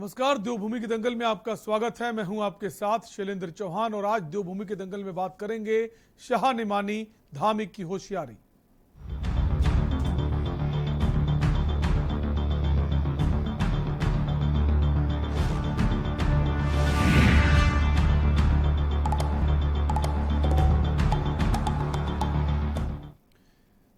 नमस्कार, देवभूमि के दंगल में आपका स्वागत है। मैं हूं आपके साथ शैलेंद्र चौहान और आज देवभूमि के दंगल में बात करेंगे शाह ने मानी धार्मिक की होशियारी।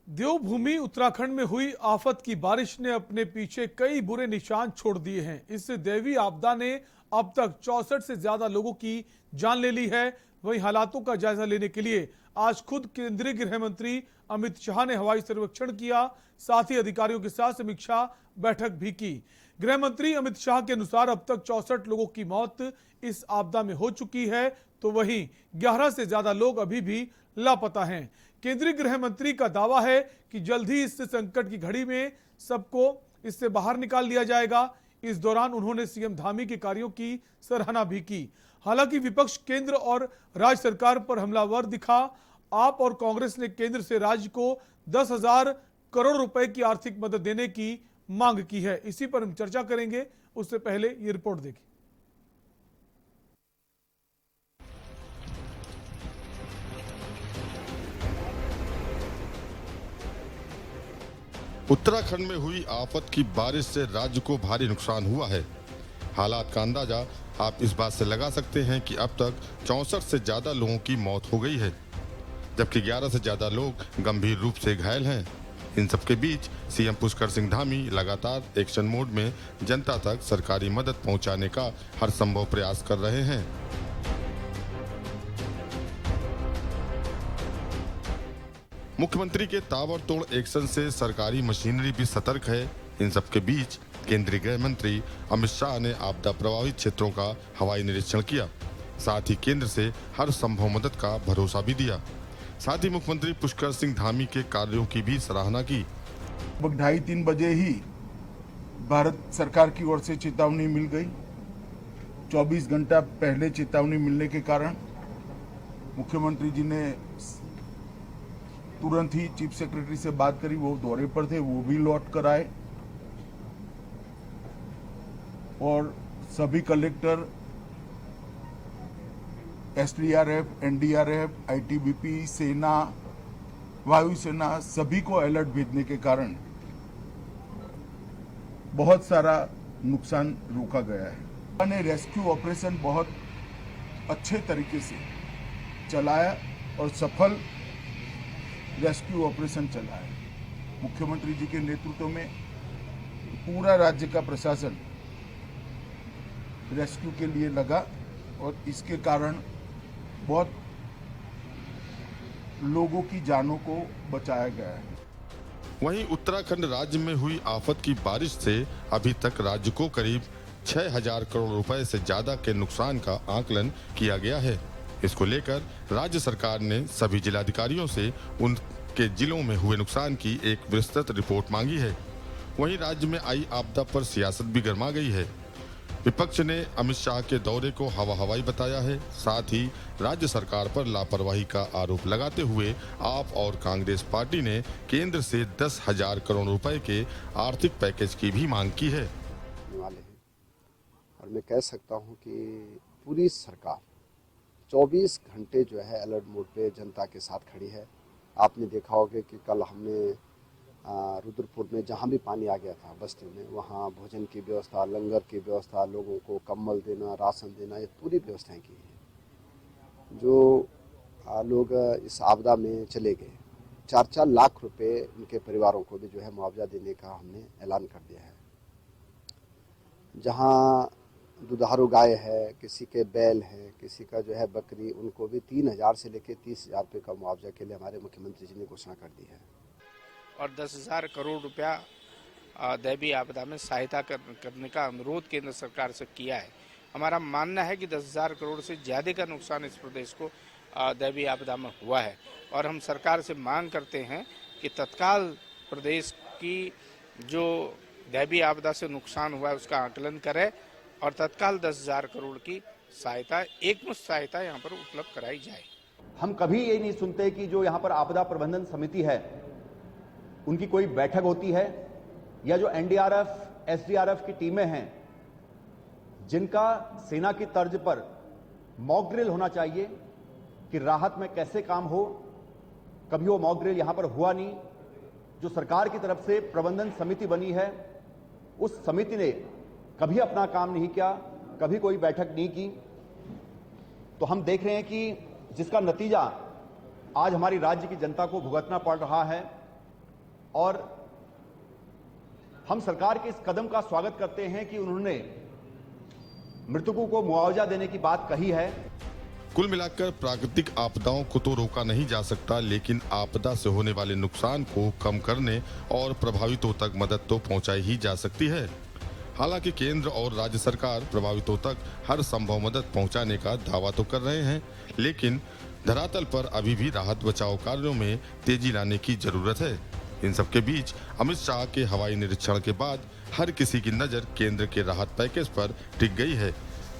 देवभूमि उत्तराखंड में हुई आफत की बारिश ने अपने पीछे कई बुरे निशान छोड़ दिए हैं। इस दैवीय आपदा ने अब तक 64 से ज्यादा लोगों की जान ले ली है। वहीं हालातों का जायजा लेने के लिए आज खुद केंद्रीय गृह मंत्री अमित शाह ने हवाई सर्वेक्षण किया, साथ ही अधिकारियों के साथ समीक्षा बैठक भी की। गृह मंत्री अमित शाह के अनुसार अब तक 64 लोगों की मौत इस आपदा में हो चुकी है, तो वहीं 11 से ज्यादा लोग अभी भी लापता हैं। केंद्रीय गृह मंत्री का दावा है कि जल्द ही इस संकट की घड़ी में सबको इससे बाहर निकाल लिया जाएगा। इस दौरान उन्होंने सीएम धामी के कार्यों की सराहना भी की। हालांकि विपक्ष केंद्र और राज्य सरकार पर हमलावर दिखा। आप और कांग्रेस ने केंद्र से राज्य को 10,000 करोड़ रुपए की आर्थिक मदद देने की मांग की है। इसी पर हम चर्चा करेंगे, उससे पहले ये रिपोर्ट देखिए। उत्तराखंड में हुई आफत की बारिश से राज्य को भारी नुकसान हुआ है। हालात का अंदाजा आप इस बात से लगा सकते हैं कि अब तक 64 से ज्यादा लोगों की मौत हो गई है, जबकि 11 से ज्यादा लोग गंभीर रूप से घायल हैं। इन सबके बीच सीएम पुष्कर सिंह धामी लगातार एक्शन मोड में जनता तक सरकारी मदद पहुंचाने का हर संभव प्रयास कर रहे हैं। मुख्यमंत्री के ताबड़तोड़ एक्शन से सरकारी मशीनरी भी सतर्क है। इन सबके बीच केंद्रीय गृह मंत्री अमित शाह ने आपदा प्रभावित क्षेत्रों का हवाई निरीक्षण किया, साथ ही केंद्र से हर संभव मदद का भरोसा भी दिया। साथ ही मुख्यमंत्री पुष्कर सिंह धामी के कार्यों की भी सराहना की। लगभग 2:30-3 बजे ही भारत सरकार की ओर से चेतावनी मिल गई। 24 घंटा पहले चेतावनी मिलने के कारण मुख्यमंत्री जी ने तुरंत ही चीफ सेक्रेटरी से बात करी। वो दौरे पर थे, वो भी लौट कर आए और सभी कलेक्टर, एसडीआरएफ, एनडीआरएफ, आईटीबीपी, सेना, वायुसेना सभी को अलर्ट भेजने के कारण बहुत सारा नुकसान रोका गया है। मैंने रेस्क्यू ऑपरेशन बहुत अच्छे तरीके से चलाया और सफल रेस्क्यू ऑपरेशन चला है। मुख्यमंत्री जी के नेतृत्व में पूरा राज्य का प्रशासन रेस्क्यू के लिए लगा और इसके कारण बहुत लोगों की जानों को बचाया गया है। वहीं उत्तराखंड राज्य में हुई आफत की बारिश से अभी तक राज्य को करीब 6,000 करोड़ रुपए से ज्यादा के नुकसान का आकलन किया गया है। इसको लेकर राज्य सरकार ने सभी जिलाधिकारियों से उनके जिलों में हुए नुकसान की एक विस्तृत रिपोर्ट मांगी है। वहीं राज्य में आई आपदा पर सियासत भी गर्मा गई है। विपक्ष ने अमित शाह के दौरे को हवाई बताया है। साथ ही राज्य सरकार पर लापरवाही का आरोप लगाते हुए आप और कांग्रेस पार्टी ने केंद्र से 10,000 करोड़ रुपए के आर्थिक पैकेज की भी मांग की है। और मैं कह सकता हूं कि पूरी सरकार 24 घंटे जो है अलर्ट मोड पे जनता के साथ खड़ी है। आपने देखा होगा कि कल हमने रुद्रपुर में जहाँ भी पानी आ गया था बस्ती में, वहाँ भोजन की व्यवस्था, लंगर की व्यवस्था, लोगों को कंबल देना, राशन देना, ये पूरी व्यवस्थाएं की हैं। जो लोग इस आपदा में चले गए, 4-4 लाख रुपए उनके परिवारों को भी जो है मुआवजा देने का हमने ऐलान कर दिया है। जहाँ दुधारू गाय है, किसी के बैल है, किसी का जो है बकरी, उनको भी 3,000 से लेकर 30,000 रुपये का मुआवजा के लिए हमारे मुख्यमंत्री जी ने घोषणा कर दी है। और 10,000 करोड़ रुपया दैवीय आपदा में सहायता करने का अनुरोध केंद्र सरकार से किया है। हमारा मानना है कि 10,000 करोड़ से ज़्यादा का नुकसान इस प्रदेश को दैवीय आपदा में हुआ है और हम सरकार से मांग करते हैं कि तत्काल प्रदेश की जो दैवीय आपदा से नुकसान हुआ है उसका आकलन करे और तत्काल 10,000 करोड़ की सहायता, एकमुश्त सहायता यहाँ पर उपलब्ध कराई जाए। हम कभी ये नहीं सुनते कि जो यहाँ पर आपदा प्रबंधन समिति है उनकी कोई बैठक होती है या जो एनडीआरएफ, एसडीआरएफ की टीमें हैं जिनका सेना की तर्ज पर मॉक ड्रिल होना चाहिए कि राहत में कैसे काम हो, कभी वो मॉक ड्रिल यहां पर हुआ नहीं। जो सरकार की तरफ से प्रबंधन समिति बनी है, उस समिति ने कभी अपना काम नहीं किया, कभी कोई बैठक नहीं की। तो हम देख रहे हैं कि जिसका नतीजा आज हमारी राज्य की जनता को भुगतना पड़ रहा है, और हम सरकार के इस कदम का स्वागत करते हैं कि उन्होंने मृतकों को मुआवजा देने की बात कही है। कुल मिलाकर प्राकृतिक आपदाओं को तो रोका नहीं जा सकता, लेकिन आपदा से होने वाले नुकसान को कम करने और प्रभावितों तक मदद तो पहुंचाई ही जा सकती है। हालांकि केंद्र और राज्य सरकार प्रभावितों तक हर संभव मदद पहुंचाने का दावा तो कर रहे हैं, लेकिन धरातल पर अभी भी राहत बचाव कार्यों में तेजी लाने की जरूरत है। इन सबके बीच अमित शाह के हवाई निरीक्षण के बाद हर किसी की नजर केंद्र के राहत पैकेज पर टिक गई है।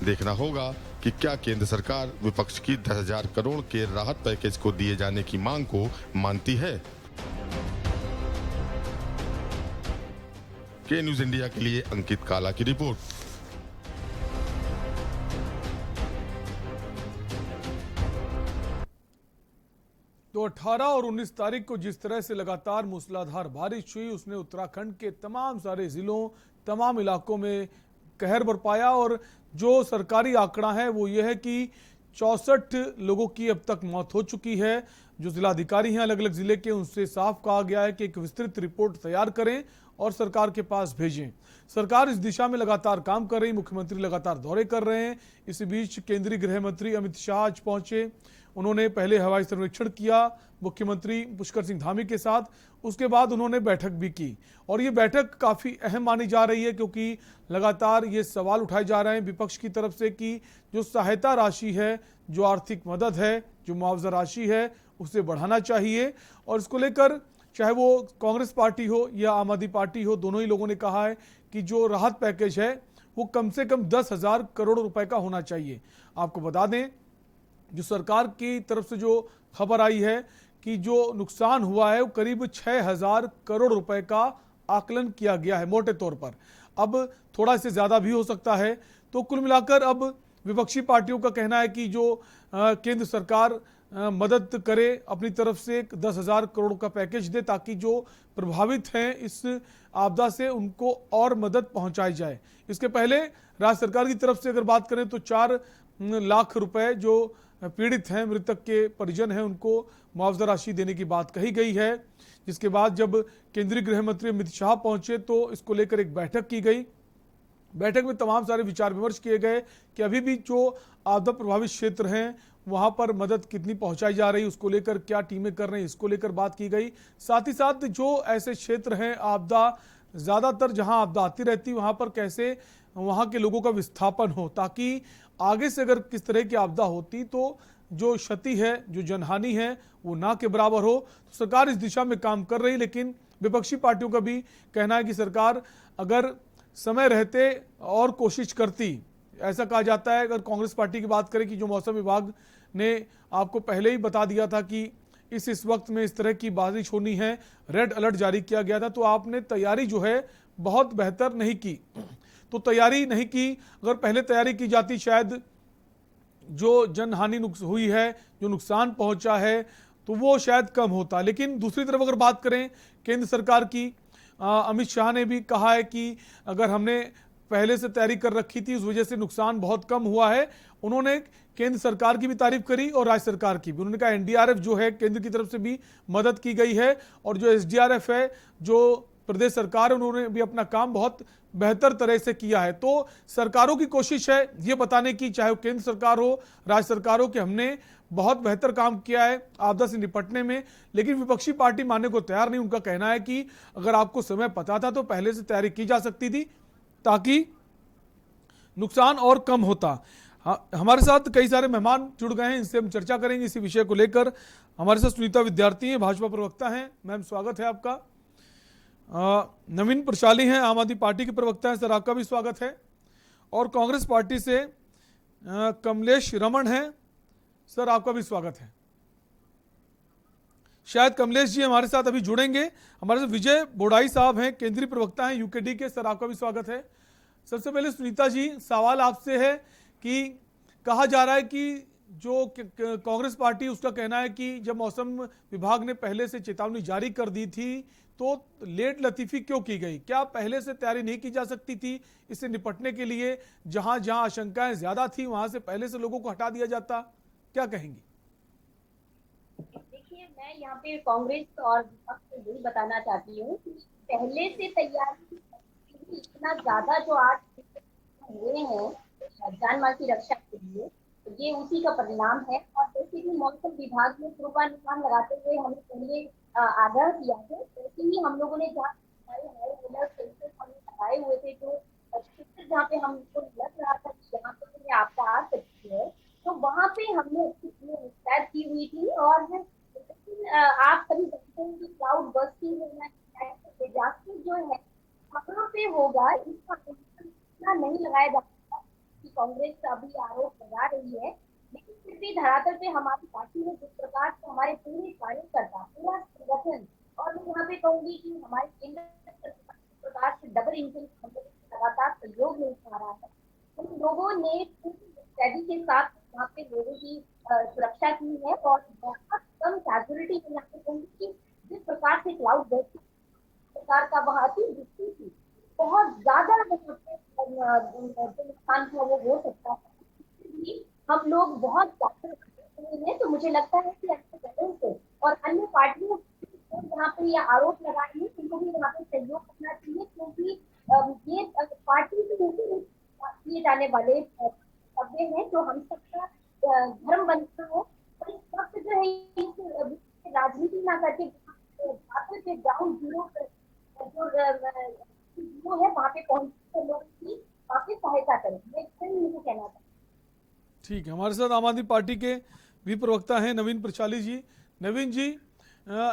देखना होगा कि क्या केंद्र सरकार विपक्ष की 10,000 करोड़ के राहत पैकेज को दिए जाने की मांग को मानती है। के न्यूज इंडिया के लिए अंकित काला की रिपोर्ट। तो 18 और 19 तारीख को जिस तरह से लगातार मूसलाधार बारिश हुई, उसने उत्तराखंड के तमाम सारे जिलों, तमाम इलाकों में कहर बरपाया। और जो सरकारी आंकड़ा है वो ये है कि 64 लोगों की अब तक मौत हो चुकी है। जो जिलाधिकारी हैं अलग अलग जिले के, उनसे साफ कहा गया है कि एक विस्तृत रिपोर्ट तैयार करें और सरकार के पास भेजें। सरकार इस दिशा में लगातार काम कर रही, मुख्यमंत्री लगातार दौरे कर रहे हैं। इस बीच केंद्रीय गृह मंत्री अमित शाह आज पहुंचे। उन्होंने पहले हवाई सर्वेक्षण किया मुख्यमंत्री पुष्कर सिंह धामी के साथ, उसके बाद उन्होंने बैठक भी की। और ये बैठक काफ़ी अहम मानी जा रही है, क्योंकि लगातार ये सवाल उठाए जा रहे हैं विपक्ष की तरफ से कि जो सहायता राशि है, जो आर्थिक मदद है, जो मुआवजा राशि है, उसे बढ़ाना चाहिए। और इसको लेकर चाहे वो कांग्रेस पार्टी हो या आम आदमी पार्टी हो, दोनों ही लोगों ने कहा है कि जो राहत पैकेज है वो कम से कम 10,000 करोड़ रुपए का होना चाहिए। आपको बता दें, जो सरकार की तरफ से जो खबर आई है कि जो नुकसान हुआ है वो करीब 6,000 करोड़ रुपए का आकलन किया गया है मोटे तौर पर। अब थोड़ा इससे ज़्यादा भी हो सकता है। तो कुल मिलाकर अब विपक्षी पार्टियों का कहना है कि जो केंद्र सरकार मदद करे अपनी तरफ से 10,000 करोड़ का पैकेज दे, ताकि जो प्रभावित हैं इस आपदा से उनको और मदद पहुंचाई जाए। इसके पहले राज्य सरकार की तरफ से अगर बात करें तो 4 लाख रुपए जो पीड़ित हैं, मृतक के परिजन हैं, उनको मुआवजा राशि देने की बात कही गई है। जिसके बाद जब केंद्रीय गृह मंत्री अमित शाह पहुंचे तो इसको लेकर एक बैठक की गई। बैठक में तमाम सारे विचार विमर्श किए गए कि अभी भी जो आपदा प्रभावित क्षेत्र हैं वहां पर मदद कितनी पहुंचाई जा रही है, उसको लेकर क्या टीमें कर रही हैं, इसको लेकर बात की गई। साथ ही साथ जो ऐसे क्षेत्र हैं आपदा ज़्यादातर जहां आपदा आती रहती, वहां पर कैसे वहां के लोगों का विस्थापन हो, ताकि आगे से अगर किस तरह की आपदा होती तो जो क्षति है, जो जनहानि है, वो ना के बराबर हो। तो सरकार इस दिशा में काम कर रही, लेकिन विपक्षी पार्टियों का भी कहना है कि सरकार अगर समय रहते और कोशिश करती। ऐसा कहा जाता है, अगर कांग्रेस पार्टी की बात करें कि जो मौसम विभाग ने आपको पहले ही बता दिया था कि इस वक्त में इस तरह की बारिश होनी है, रेड अलर्ट जारी किया गया था, तो आपने तैयारी जो है बहुत बेहतर नहीं की। तो तैयारी नहीं की, अगर पहले तैयारी की जाती शायद जो जनहानि हुई है, जो नुकसान पहुंचा है, तो वो शायद कम होता। लेकिन दूसरी तरफ अगर बात करें केंद्र सरकार की, अमित शाह ने भी कहा है कि अगर हमने पहले से तैयारी कर रखी थी, उस वजह से नुकसान बहुत कम हुआ है। उन्होंने केंद्र सरकार की भी तारीफ करी और राज्य सरकार की भी। उन्होंने कहा एनडीआरएफ जो है केंद्र की तरफ से भी मदद की गई है, और जो एसडीआरएफ है जो प्रदेश सरकार, उन्होंने भी अपना काम बहुत बेहतर तरह से किया है। तो सरकारों की कोशिश है ये बताने की, चाहे वो केंद्र सरकार हो, राज्य सरकार हो, कि हमने बहुत बेहतर काम किया है आपदा से निपटने में। लेकिन विपक्षी पार्टी मानने को तैयार नहीं। उनका कहना है कि अगर आपको समय पता था तो पहले से तैयारी की जा सकती थी, ताकि नुकसान और कम होता। हमारे साथ कई सारे मेहमान जुड़ गए हैं, इनसे हम चर्चा करेंगे इसी विषय को लेकर। हमारे साथ सुनीता विद्यार्थी हैं, भाजपा प्रवक्ता हैं। मैम स्वागत है आपका। नवीन प्रशाली हैं, आम आदमी पार्टी के प्रवक्ता हैं, सर आपका भी स्वागत है। और कांग्रेस पार्टी से कमलेश रमन हैं, सर आपका भी स्वागत है। शायद कमलेश जी हमारे साथ अभी जुड़ेंगे। हमारे साथ विजय बोड़ाई साहब हैं, केंद्रीय प्रवक्ता हैं यूकेडी के, सर आपका भी स्वागत है। सबसे पहले सुनीता जी, सवाल आपसे है कि कहा जा रहा है कि जो कांग्रेस पार्टी, उसका कहना है कि जब मौसम विभाग ने पहले से चेतावनी जारी कर दी थी तो लेट लतीफी क्यों की गई? क्या पहले से तैयारी नहीं की जा सकती थी इससे निपटने के लिए? जहां जहां आशंकाएं ज्यादा थी वहां से पहले से लोगों को हटा दिया जाता? क्या कहेंगी? देखिए, मैं यहाँ पे कांग्रेस और विपक्ष को यही बताना चाहती हूँ कि पहले से तैयारी इतना ज्यादा जो आज हुए हैं जान माल की रक्षा के लिए, तो ये उसी का परिणाम है। और जैसे कि मौसम विभाग ने पूर्वानुमान लगाते हुए हमें पहले आगाह किया है, वैसे ही हम लोगों ने जहाँ हमने लगाए हुए थे, जो क्षेत्र जहाँ पे हमको लग रहा था कि यहाँ पे आपदा आ सकती है, तो वहाँ पे हमने मुस्तैद की हुई थी। और आप सभी जानते हैं कि क्लाउड बर्स्टिंग होना, डिजास्टर जो है कहाँ पे होगा, इसका इतना नहीं लगाया जा सकता कि कांग्रेस अभी आरोप लगा रही है। लेकिन फिर भी धरातल पे हमारी पार्टी ने जिस प्रकार से हमारे पूरे कार्यकर्ता, पूरा संगठन, और मैं यहाँ पे कहूंगी कि हमारे केंद्र सरकार जिस प्रकार से डबल इंजन लगातार सहयोग नहीं पा रहा है, उन लोगों ने पूरी के साथ वहाँ पे लोगों की सुरक्षा की है। और बहुत कम कैजुअलिटी में यहाँ पे कहूंगी कि जिस प्रकार से क्लाउड बर्स्टिंग सरकार का वहाँ अति दृष्टि थी, बहुत ज्यादा जो नुकसान था वो हो सकता है। हम लोग बहुत जागरूक हैं, तो मुझे लगता है कि अच्छे कदम से और अन्य पार्टियों को जहाँ पे ये आरोप लगा रही है उनको भी वहाँ पे सहयोग करना चाहिए, क्योंकि ये पार्टी से नीचे किए जाने वाले शब्द हैं जो हम सबका धर्म बनता है। और इस वक्त जो है राजनीति ना करके ग्राउंड जीरो जो है वहाँ पे पहुंचे लोगों की वहाँ पे सहायता करें, मुझे कहना था। ठीक है, हमारे साथ आम आदमी पार्टी के भी प्रवक्ता हैं नवीन प्रचाली जी। नवीन जी,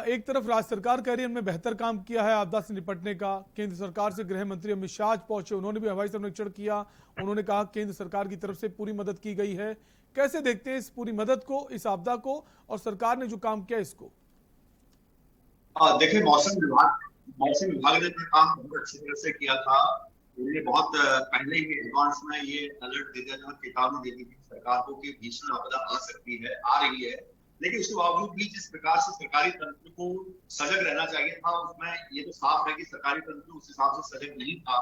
एक तरफ राज्य सरकार कह रही है हमने बेहतर काम किया है आपदा से निपटने का, केंद्र सरकार से गृह मंत्री अमित शाह पहुंचे, उन्होंने भी हवाई सर्वेक्षण किया, उन्होंने कहा केंद्र सरकार की तरफ से पूरी मदद की गई है। कैसे देखते हैं इस पूरी मदद को, इस आपदा को, और सरकार ने जो काम किया इसको? देखिए, मौसम विभाग ने अपना काम बहुत अच्छी तरह से किया था। उन्होंने बहुत पहले ही एडवांस में ये अलर्ट दे दिया था, चेतावनी दे दी थी सरकार को कि भीषण आपदा आ सकती है, आ रही है। लेकिन उसके बावजूद भी जिस प्रकार से सरकारी तंत्र को सजग रहना चाहिए था, उसमें ये तो साफ है कि सरकारी तंत्र उस हिसाब से सजग नहीं था।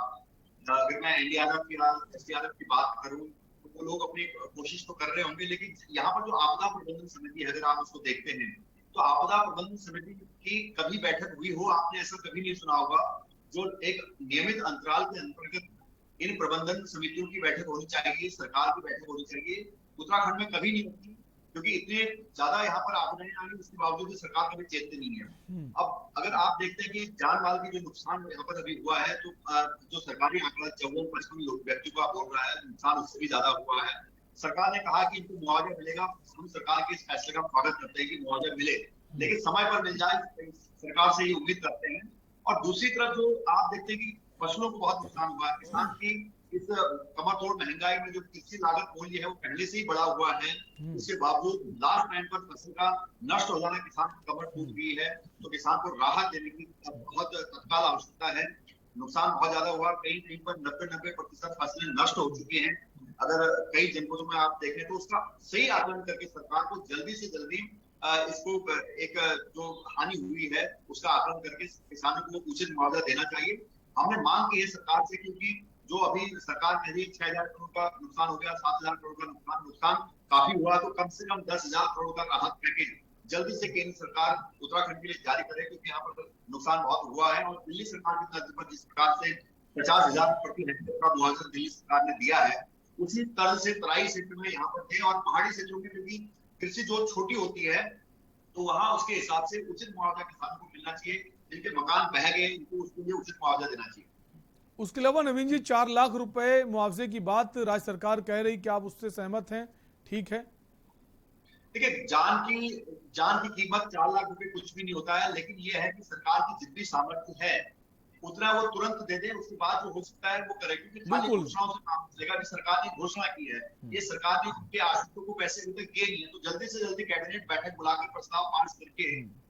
अगर मैं एनडीआरएफ या एसडीआरएफ की बात करूं तो वो लोग अपनी कोशिश तो कर रहे होंगे, लेकिन यहाँ पर जो आपदा प्रबंधन समिति है, अगर आप उसको देखते हैं तो आपदा प्रबंधन समिति की कभी बैठक हुई हो, आपने ऐसा कभी नहीं सुना होगा। जो एक नियमित अंतराल के अंतर्गत इन प्रबंधन समितियों की बैठक होनी चाहिए, सरकार की बैठक होनी चाहिए, उत्तराखंड में कभी नहीं होती, क्योंकि इतने ज्यादा यहाँ पर आपदाएं आ रही, उसके बावजूद भी सरकार कभी चेतती नहीं है। अब अगर आप देखते हैं कि जान माल की जो नुकसान यहाँ पर अभी हुआ है, तो जो सरकारी आंकड़ा 54-55 व्यक्ति को बोल रहा है, नुकसान उससे भी ज्यादा हुआ है। सरकार ने कहा कि इनको मुआवजा मिलेगा, हम सरकार के इस फैसले का स्वागत करते हैं कि मुआवजा मिले, लेकिन समय पर मिल जाए, सरकार से ये उम्मीद करते हैं। और दूसरी तरफ जो आप देखते हैं कि फसलों को बहुत नुकसान हुआ है, किसान की इस कमरतोड़ महंगाई में जो कृषि लागत मूल्य है वो पहले से ही बढ़ा हुआ है, उसके बावजूद लास्ट टाइम पर फसल का नष्ट हो जाना किसान की कमर टूट गई है, तो किसान को राहत देने की बहुत तत्काल आवश्यकता है। नुकसान बहुत ज्यादा हुआ, कहीं पर 90% फसलें नष्ट हो चुकी हैं। अगर कई जनपदों में आप देखें तो उसका सही आकलन करके सरकार को जल्दी से जल्दी इसको एक जो हानि हुई है उसका आकलन करके किसानों को उचित मुआवजा देना चाहिए। हमने मांग की है सरकार से, क्योंकि जो अभी सरकार कह रही है 6,000 करोड़ का नुकसान हो गया, 7,000 करोड़ का नुकसान काफी हुआ, तो कम से कम 10,000 करोड़ का राहत पैकेज जल्दी से केंद्र सरकार उत्तराखंड के लिए जारी करे, क्योंकि यहाँ पर नुकसान बहुत हुआ है। और दिल्ली सरकार के तर्ज पर जिस प्रकार से 50,000 प्रति हेक्टेयर का मुआवजा दिल्ली सरकार ने दिया है, उसी तरह से तराई क्षेत्र में यहाँ पर थे, और पहाड़ी क्षेत्रों में क्योंकि कृषि जो छोटी होती है तो वहां उसके हिसाब से उचित मुआवजा किसानों को मिलना चाहिए। जिनके मकान बह गए उनको उसके लिए उचित मुआवजा देना चाहिए। उसके अलावा नवीन जी, 4 लाख रुपए मुआवजे की बात राज्य सरकार कह रही, क्या आप उससे सहमत हैं? ठीक है, देखिए, जान की कीमत 4 लाख रुपए कुछ भी नहीं होता है, लेकिन ये है कि सरकार की जितनी सामर्थ्य है उतना वो तुरंत दे दे, उसके बाद जो हो सकता है वो करे, क्योंकि खाली घोषणाओं से काम चलेगा। अभी सरकार ने घोषणा की है, ये सरकार ने उनके आश्रितों को पैसे अभी तक दिए नहीं है, तो जल्दी से जल्दी कैबिनेट बैठक बुलाकर प्रस्ताव पास करके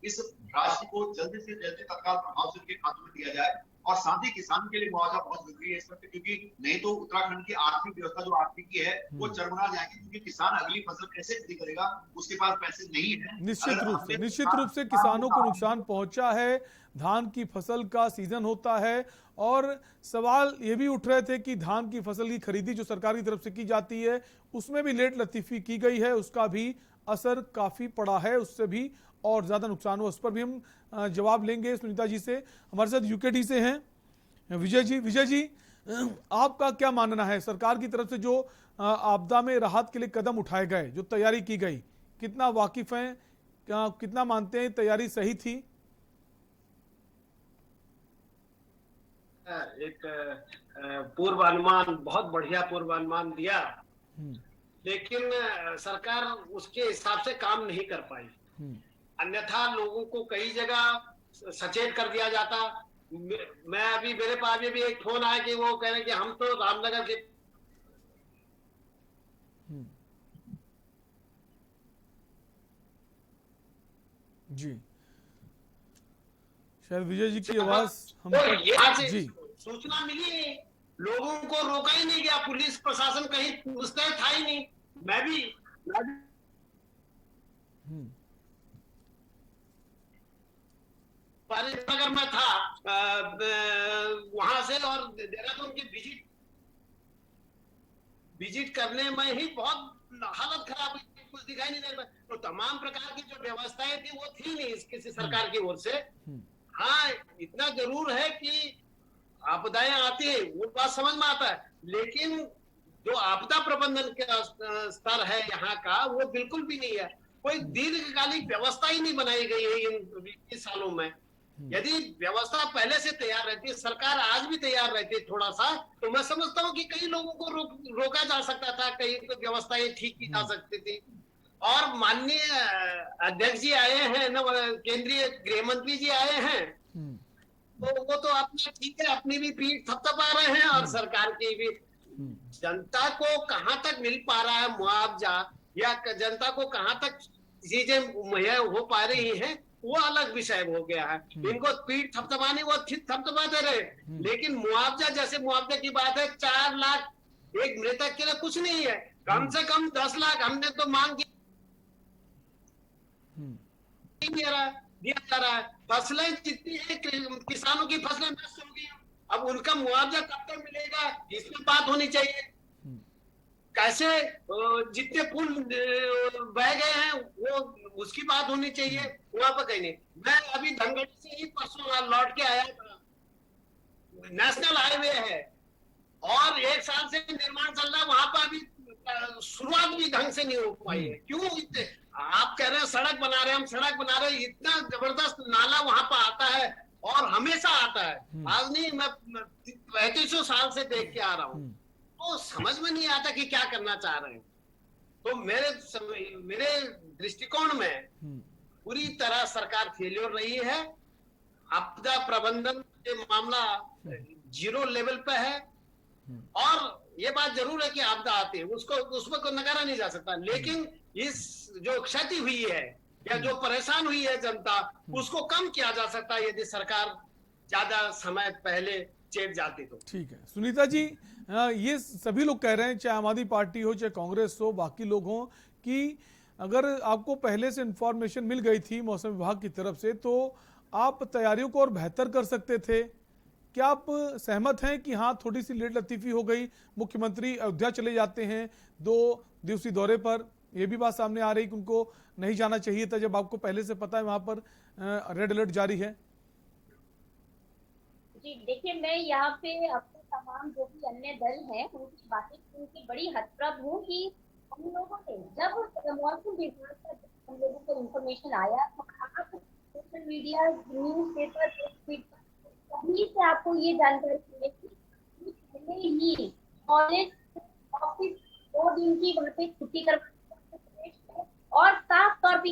इस राशि को जल्दी से जल्दी तत्काल प्रभाव से उनके खातों में दिया जाए। और साथ ही किसान के लिए मुआवजा बहुत जरूरी है इस वक्त, क्योंकि नहीं तो उत्तराखंड की आर्थिक व्यवस्था जो आर्थिकी है वो चरमरा जाएगी, क्योंकि किसान अगली फसल कैसे खड़ी करेगा, उसके पास पैसे नहीं है। निश्चित रूप से किसानों को नुकसान पहुंचा है। धान की फसल का सीजन होता है और सवाल ये भी उठ रहे थे कि धान की फसल की खरीदी जो सरकार की तरफ से की जाती है उसमें भी लेट लतीफी की गई है, उसका भी असर काफी पड़ा है, उससे भी और ज्यादा नुकसान हुआ। उस पर भी हम जवाब लेंगे सुनीता जी से। हमारे साथ यूकेडी से हैं विजय जी, आपका क्या मानना है सरकार की तरफ से जो आपदा में राहत के लिए कदम उठाए गए, जो तैयारी की गई, कितना वाकिफ हैं, कितना मानते हैं तैयारी सही थी? एक पूर्वानुमान, बहुत बढ़िया पूर्वानुमान दिया, लेकिन सरकार उसके हिसाब से काम नहीं कर पाई। अन्यथा लोगों को कई जगह सचेत कर दिया जाता। मैं अभी मेरे पास भी एक फोन आया कि वो कह रहे कि हम तो रामनगर के जी, शायद विजय जी की आवाज हम जी सूचना मिली, लोगों को रोका ही नहीं गया, पुलिस प्रशासन कहीं मुस्तैद था ही नहीं। मैं भी नगर में था वहां से, और देहरादून की विजिट करने में ही बहुत हालत खराब हुई, कुछ दिखाई नहीं दे रहा। तो तमाम प्रकार की जो व्यवस्थाएं थी वो थी नहीं किसी सरकार की ओर से। हाँ, इतना जरूर है कि आपदाएं आती है वो बात समझ में आता है, लेकिन जो आपदा प्रबंधन का स्तर है यहाँ का वो बिल्कुल भी नहीं है। कोई दीर्घकालिक व्यवस्था ही नहीं बनाई गई है इन 20 सालों में। यदि व्यवस्था पहले से तैयार रहती, सरकार आज भी तैयार रहती थोड़ा सा, तो मैं समझता हूँ कि कई लोगों को रोका जा सकता था, कई व्यवस्थाएं ठीक की जा सकती थी। और माननीय अध्यक्ष जी आए हैं ना, केंद्रीय गृह मंत्री जी आए हैं, तो वो तो अपनी ठीक है, अपनी भी पीठ थपथपा रहे हैं, और सरकार की भी। जनता को कहाँ तक मिल पा रहा है मुआवजा, या जनता को कहाँ तक चीजें मुहैया हो पा रही हैं, वो अलग विषय हो गया है। इनको पीठ थपथपाने वो थपथपाते रहे, लेकिन मुआवजा, जैसे मुआवजे की बात है, 4 लाख एक मृतक के लिए कुछ नहीं है, कम से कम 10 लाख हमने तो मांग की दिया जा रहा है। फसलें जितनी है, किसानों की फसलें नष्ट हो गई, अब उनका मुआवजा कब तक मिलेगा, इसमें बात होनी चाहिए। कैसे जितने पुल बह गए हैं वो उसकी बात होनी चाहिए, वहां पर कहीं नहीं। मैं अभी धनगढ़ से ही परसों लौट के आया था, नेशनल हाईवे है और 1 साल से निर्माण चल रहा है, वहां पर अभी शुरुआत भी ढंग से नहीं हो पाई है। क्यों? आप कह रहे हैं सड़क बना रहे हैं, हम सड़क बना रहे हैं, इतना जबरदस्त नाला वहां पर आता है और हमेशा आता है। आज नहीं, मैं 3500 साल से देख के आ रहा हूँ, तो समझ में नहीं आता कि क्या करना चाह रहे हैं। तो मेरे दृष्टिकोण में पूरी तरह सरकार फेलियर रही है। आपदा प्रबंधन के मामला 0 लेवल पे है, और ये बात जरूर है कि आपदा आती है, उसमें कोई नकारा नहीं जा सकता, लेकिन इस जो क्षति हुई है या जो परेशान हुई है जनता, उसको कम किया जा सकता है यदि सरकार ज्यादा समय पहले चेत जाती तो। ठीक है सुनीता जी, ये सभी लोग कह रहे हैं, चाहे आम आदमी पार्टी हो, चाहे कांग्रेस हो, बाकी लोग हों, कि अगर आपको पहले से इंफॉर्मेशन मिल गई थी मौसम विभाग की तरफ से तो आप तैयारियों को और बेहतर कर सकते थे। क्या आप सहमत हैं कि हाँ थोड़ी सी लेट लतीफी हो गई, मुख्यमंत्री अयोध्या चले जाते हैं 2 दिवसीय दौरे पर, यह भी बात सामने आ रही कि उनको नहीं जाना चाहिए था जब आपको पहले से पता है वहां पर रेड अलर्ट जारी है? जी देखिए, मैं यहाँ पे अपने तमाम जो भी अन्य दल हैं उनकी बातें सुन के बड़ी हतप्रभ हूँ कि हम लोगों ने जब मौसम विभाग का हम लोगों को इन्फॉर्मेशन आया तो आप सोशल मीडिया, न्यूज पेपर, कहीं से आपको ये जानकारी मिलेगी कि पहले ही कॉलेज ऑफिस 2 दिन की वहाँ पे छुट्टी करवा और साफ तौर पर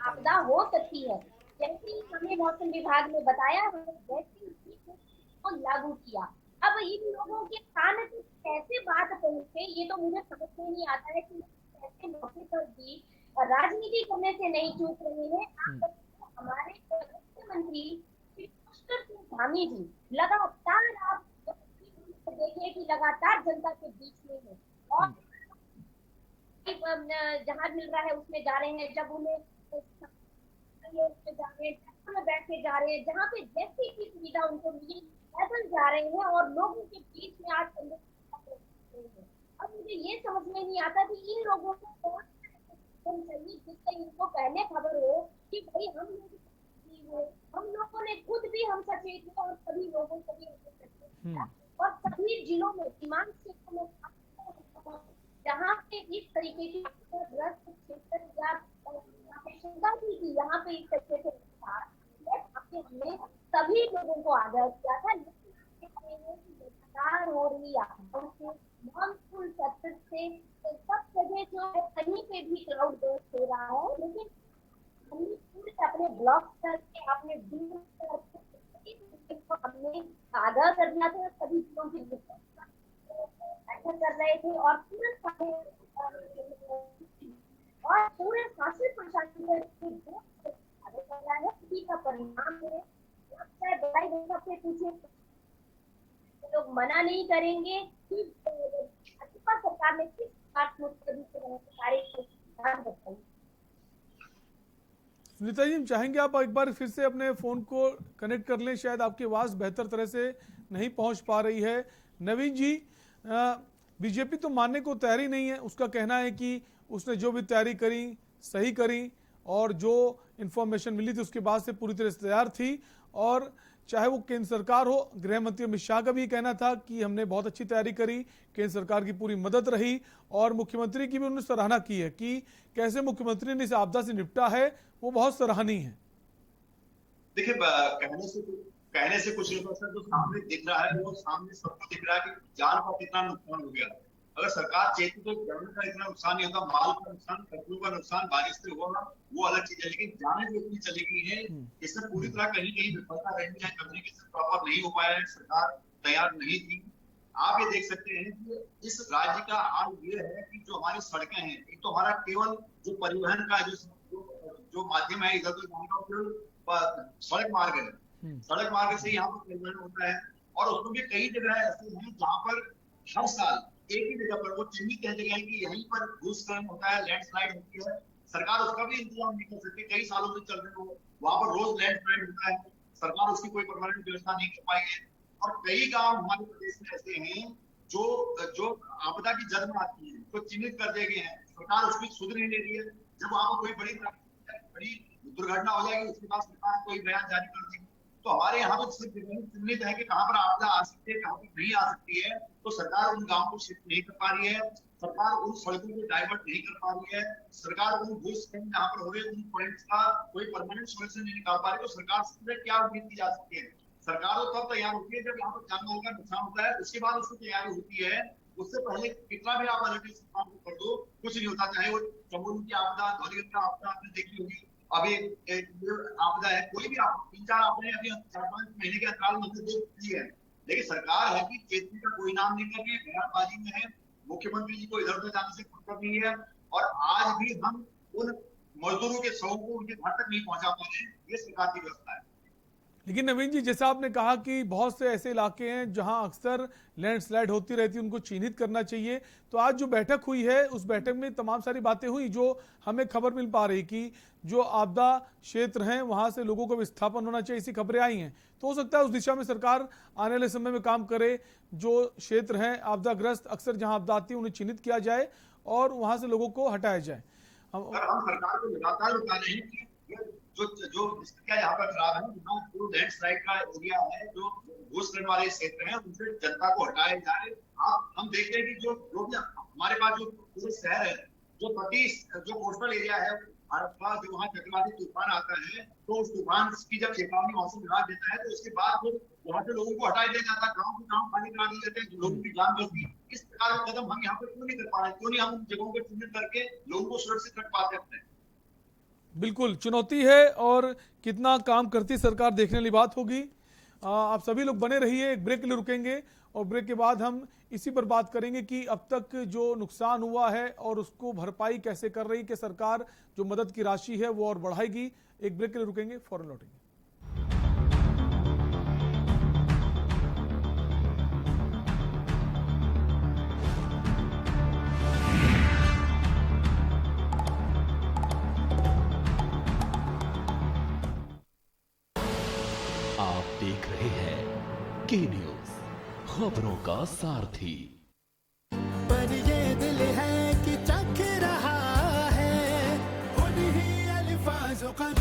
आपदा हो सकती है। जैसे ही हमें मौसम विभाग ने बताया, वैसे ही लागू किया। अब इन लोगों के कान से कैसे बात पहुंचे, ये तो मुझे समझ में नहीं आता है कि ऐसे मौके पर भी राजनीति करने से नहीं चूक रहे हैं। हमारे मुख्यमंत्री धामी जी लगातार आप देखिए कि लगातार जनता के बीच में है और जहां मिल रहा है उसमें जा रहे हैं, जब उन्हें उसमें जा रहे हैं, में बैठ के जा रहे हैं, जहाँ पे जैसी की सुविधा उनको मिली पैदल जा रहे हैं और लोगों के बीच में आज अब मुझे ये समझ में नहीं आता कि इन लोगों को कौन चाहिए जिससे इनको पहले खबर हो कि भाई हम लोगों ने खुद भी हम सचेत हैं और सभी लोगों को भी और सभी जिलों में सीमांत क्षेत्रों में जहाँ पे इस तरीके की ग्रस्त क्षेत्र या शंका थी कि यहाँ पे इस तरीके से हमने सभी लोगों को आगाह किया था, लगातार हो रही मानसून सत्र से सब जगह जो है कहीं पे भी क्राउड बर्स्ट हो रहा है, लेकिन हमने पूरे अपने ब्लॉक स्तर पे अपने हमने आगाह करना था, सभी जिलों के ऐसा कर रहे थे और पूरे शासन प्रशासन कर रहा है, इसी का परिणाम है। पीछे लोग मना नहीं करेंगे कि भाजपा सरकार ने किस सुनीता जी, हम चाहेंगे आप एक बार फिर से अपने फोन को कनेक्ट कर लें, शायद आपकी आवाज बेहतर तरह से नहीं पहुंच पा रही है। नवीन जी, बीजेपी तो मानने को तैयार ही नहीं है, उसका कहना है कि उसने जो भी तैयारी करी सही करी और जो इन्फॉर्मेशन मिली थी उसके बाद से पूरी तरह से तैयार थी, और चाहे वो केंद्र सरकार हो, गृह मंत्री अमित शाह का भी कहना था कि हमने बहुत अच्छी तैयारी करी, केंद्र सरकार की पूरी मदद रही, और मुख्यमंत्री की भी उन्होंने सराहना की है कि कैसे मुख्यमंत्री ने इस आपदा से निपटा है, वो बहुत सराहनीय है। देखिए, कहने से कुछ नहीं होता, जो सामने दिख रहा है वो सामने सबको दिख रहा है कि जान का कितना नुकसान हो गया। अगर सरकार चाहती तो जान का इतना नुकसान नहीं होता, माल का नुकसान, फसलों का नुकसान बारिश से होगा वो अलग चीज है, लेकिन जाने जो इतनी चली गई है इससे पूरी तरह कहीं कहीं विफलता रही है, कम्युनिकेशन प्रॉपर नहीं हो पाया है, सरकार तैयार नहीं थी। आप ये देख सकते हैं कि इस राज्य का हाल ये है कि जो हमारी सड़कें हैं, एक तो हमारा केवल जो परिवहन का जो माध्यम है इधर सड़क मार्ग है, सड़क मार्ग से यहाँ पर परिवहन होता है, और उसमें भी कई जगह ऐसे हैं जहाँ पर हर साल एक ही जगह पर वो चिन्हित कह जगह है कि यहीं पर भूस्खलन होता है, लैंडस्लाइड होती है, सरकार उसका भी इंतजाम नहीं कर सकती, कई सालों से चल रहे हो, वहां पर रोज लैंडस्लाइड होता है, सरकार उसकी कोई परमानेंट व्यवस्था नहीं कर पाई है। और कई गांव हमारे प्रदेश में ऐसे हैं जो आपदा की जद में आती है, तो चिन्हित कर दिए गए हैं, सरकार उसकी सुध नहीं ले रही है। जब वहां पर कोई बड़ी दुर्घटना हो जाएगी उसके बाद सरकार कोई बयान जारी कर देगी। तो हमारे यहाँ तो चिन्हित है कि कहाँ पर आपदा आ सकती है, कहाँ पर नहीं आ सकती है, तो सरकार उन गांवों को शिफ्ट नहीं कर पा रही है, सरकार उन सड़कों को डाइवर्ट नहीं कर पा रही है, सरकार उन भूस्खलन जहाँ पर हो रहे उन पॉइंट्स का कोई परमानेंट सोल्यूशन नहीं निकाल पा रही। तो सरकार से क्या उम्मीद की जा सकती है? सरकार तो तब तैयार होती है जब यहाँ पर जानमाल का नुकसान होता है, उसके बाद उसकी तैयारी होती है। उससे पहले कितना भी आप अलर्ट कर दो कुछ नहीं होता, चाहे वो चमोली की आपदा, धौलीगढ़ का आपदा आपने देखी होगी, अभी आपदा है, कोई भी आप 3-4 आपने अभी 4-5 महीने के अंतराल में दी है, लेकिन सरकार है कि चेतनी का कोई नाम नहीं कर रही है, बयानबाजी में है, मुख्यमंत्री जी को इधर उधर जाने से फुर्सत नहीं है, और आज भी हम उन मजदूरों के शव को उनके घर तक नहीं पहुंचा पा रहे हैं। ये सरकार की व्यवस्था है। लेकिन नवीन जी, जैसा आपने कहा कि बहुत से ऐसे इलाके हैं जहां अक्सर लैंडस्लाइड होती रहती है, उनको चिन्हित करना चाहिए, तो आज जो बैठक हुई है उस बैठक में तमाम सारी बातें हुई जो हमें खबर मिल पा रही कि जो आपदा क्षेत्र हैं वहां से लोगों को विस्थापन होना चाहिए, ऐसी खबरें आई हैं। तो हो सकता है उस दिशा में सरकार आने वाले समय में काम करे, जो क्षेत्र हैं आपदाग्रस्त, अक्सर जहाँ आपदा आती है उन्हें चिन्हित किया जाए और वहां से लोगों को हटाया जाए। हम सरकार को लगातार बता रहे हैं कि जो स्थितियां यहाँ पर खराब है, जो लैंडस्लाइड का एरिया है, जो भूस्खलन वाले क्षेत्र हैं, उनसे जनता को हटाया जाए। हम देखते हैं कि जो हमारे पास जो पूरे शहर है, जो कोस्टल एरिया है भारत का, जो वहाँ चक्रवाती तूफान आता है, तो उस तूफान की जब चेतावनी मौसम विभाग देता है तो उसके बाद फिर वहाँ से लोगों को हटाया दिया जाता है, गाँव के गाँव खाली करा दिए जाते हैं, लोगों की जान बचती है। इस प्रकार का कदम हम यहाँ पर क्यों नहीं कर पा रहे, क्यों नहीं हम उन जगहों को चिन्हित करके लोगों को सुरक्षित रख पाते हैं? बिल्कुल चुनौती है और कितना काम करती सरकार देखने वाली बात होगी। आप सभी लोग बने रहिए, एक ब्रेक के लिए रुकेंगे और ब्रेक के बाद हम इसी पर बात करेंगे कि अब तक जो नुकसान हुआ है और उसको भरपाई कैसे कर रही है कि सरकार, जो मदद की राशि है वो और बढ़ाएगी। एक ब्रेक के लिए रुकेंगे, फौरन लौटेंगे। आप देख रहे हैं के न्यूज, खबरों का सारथी। पर ये दिल है कि चख रहा है उन्हीं अल्फाजों का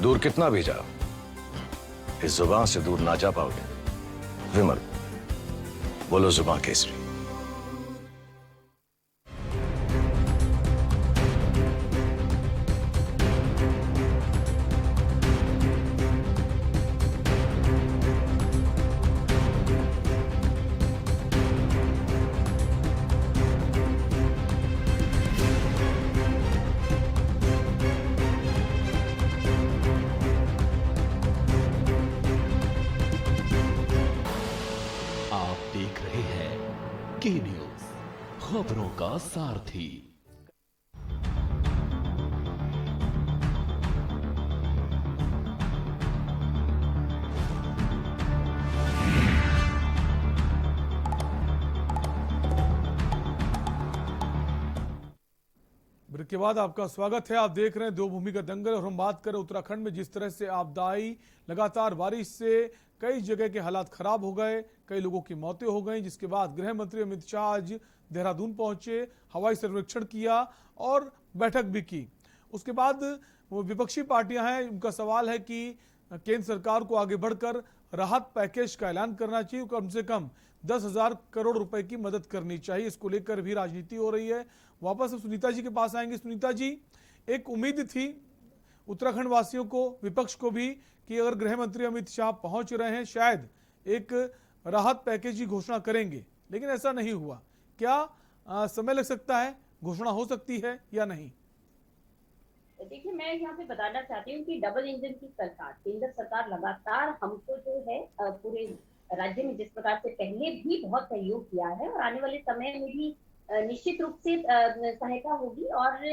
दूर कितना भी जाओ, इस जुबान से दूर ना जा पाओगे। विमल, बोलो जुबान केसरी। आप देख रहे हैं के न्यूज, खबरों का सारथी। ब्रेक के बाद आपका स्वागत है। आप देख रहे हैं दो भूमि का दंगल और हम बात करें उत्तराखंड में जिस तरह से आपदाई लगातार बारिश से कई जगह के हालात खराब हो गए, कई लोगों की मौतें हो गई, जिसके बाद गृह मंत्री अमित शाह आज देहरादून पहुंचे, हवाई सर्वेक्षण किया और बैठक भी की। उसके बाद वो विपक्षी पार्टियां हैं, उनका सवाल है कि केंद्र सरकार को आगे बढ़कर राहत पैकेज का ऐलान करना चाहिए, कम से कम 10,000 करोड़ रुपए की मदद करनी चाहिए। इसको लेकर भी राजनीति हो रही है। वापस सुनीता जी के पास आएंगे। सुनीता जी, एक उम्मीद थी उत्तराखंड वासियों को, विपक्ष को भी, कि अगर गृह मंत्री अमित शाह पहुंच रहे हैं शायद एक राहत पैकेज की घोषणा करेंगे, लेकिन ऐसा नहीं हुआ। क्या समय लग सकता है, घोषणा हो सकती है या नहीं? देखिए, मैं यहाँ पे बताना चाहती हूँ कि डबल इंजन की सरकार, केंद्र सरकार लगातार हमको जो है पूरे राज्य में जिस प्रकार से पहले भी बहुत सहयोग किया है और आने वाले समय में भी निश्चित रूप से सहायता होगी। और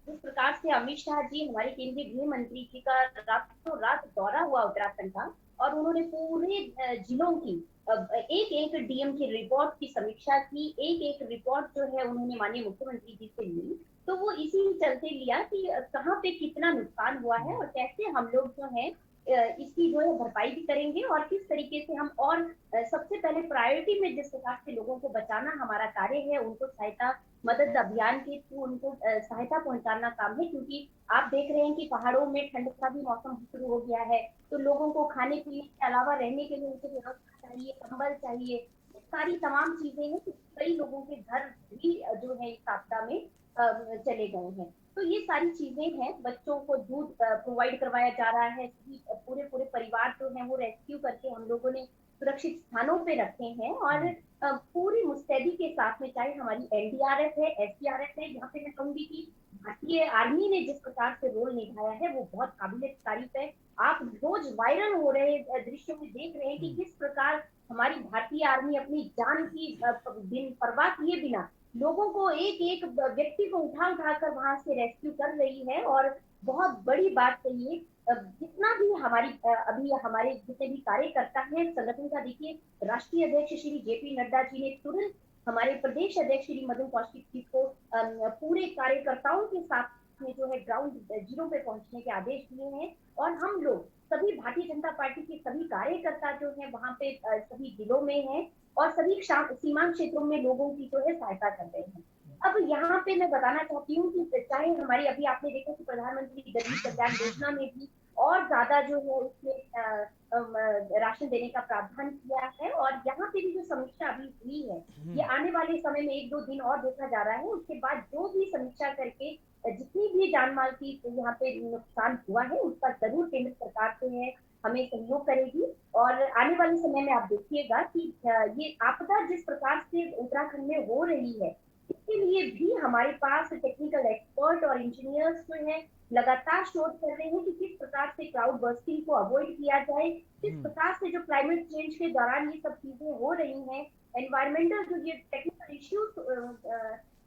जिस प्रकार से अमित शाह जी, हमारे केंद्रीय गृह मंत्री जी का रातों रात दौरा हुआ उत्तराखंड का और उन्होंने पूरे जिलों की एक एक डीएम की रिपोर्ट की समीक्षा की, एक एक रिपोर्ट जो है उन्होंने माननीय मुख्यमंत्री जी से ली, तो वो इसी चलते लिया कि कहाँ पे कितना नुकसान हुआ है और कैसे हम लोग जो है इसकी जो है भरपाई भी करेंगे और किस तरीके से हम और सबसे पहले प्रायोरिटी में जिस प्रकार से लोगों को बचाना हमारा कार्य है, उनको सहायता मदद अभियान के थ्रू उनको सहायता पहुंचाना काम है। क्योंकि आप देख रहे हैं कि पहाड़ों में ठंड का भी मौसम शुरू हो गया है, तो लोगों को खाने पीने के अलावा रहने के लिए उनको व्यवस्था चाहिए, कंबल चाहिए, सारी तमाम चीजें हैं। तो कई लोगों के घर भी जो है इस आपदा में चले गए हैं। तो ये सारी चीजें हैं। बच्चों को दूध प्रोवाइड करवाया जा रहा है, पूरे पूरे परिवार जो है वो रेस्क्यू करके हम लोगों ने सुरक्षित स्थानों पे रखे हैं और पूरी मुस्तैदी के साथ में, चाहे हमारी एनडीआरएफ है, एसडीआरएफ है, यहाँ पे मैं कहूंगी कि भारतीय आर्मी ने जिस प्रकार से रोल निभाया है वो बहुत काबिले तारीफ है। आप रोज वायरल हो रहे दृश्यों में देख रहे हैं कि किस प्रकार हमारी भारतीय आर्मी अपनी जान की बिन परवाह किए बिना लोगों को एक एक व्यक्ति को उठा कर वहां से रेस्क्यू कर रही है। और बहुत बड़ी बात है ये, जितना भी हमारी अभी हमारे जितने भी कार्यकर्ता हैं संगठन का, देखिए राष्ट्रीय अध्यक्ष श्री जेपी नड्डा जी ने तुरंत हमारे प्रदेश अध्यक्ष श्री मदन कौशिक जी को पूरे कार्यकर्ताओं के साथ में जो है ग्राउंड जीरो पे पहुंचने के आदेश दिए हैं। और हम लोग सभी भारतीय जनता पार्टी के सभी कार्यकर्ता जो है वहां पे सभी जिलों में हैं और सभी सीमांत क्षेत्रों में लोगों की जो है सहायता कर रहे हैं। अब यहाँ पे मैं बताना चाहती हूँ कि चाहे हमारी अभी आपने देखा कि प्रधानमंत्री गरीब कल्याण योजना में भी और ज्यादा जो है उसमें राशन देने का प्रावधान किया है और यहाँ पे भी जो समीक्षा अभी हुई है ये आने वाले समय में 1-2 दिन और देखा जा रहा है। उसके बाद जो भी समीक्षा करके जितनी भी जान माल की यहाँ पे नुकसान हुआ है उसका जरूर केंद्र सरकार से है हमें सहयोग करेगी। और आने वाले समय में आप देखिएगा कि ये आपदा जिस प्रकार से उत्तराखंड में हो रही है इसके लिए भी हमारे पास टेक्निकल एक्सपर्ट और इंजीनियर्स जो है लगातार शोध कर रहे हैं कि किस प्रकार से क्लाउड बर्स्टिंग को अवॉइड किया जाए, किस प्रकार से जो क्लाइमेट चेंज के दौरान ये सब चीजें हो रही हैं, एनवायरमेंटल जो ये टेक्निकल इश्यूज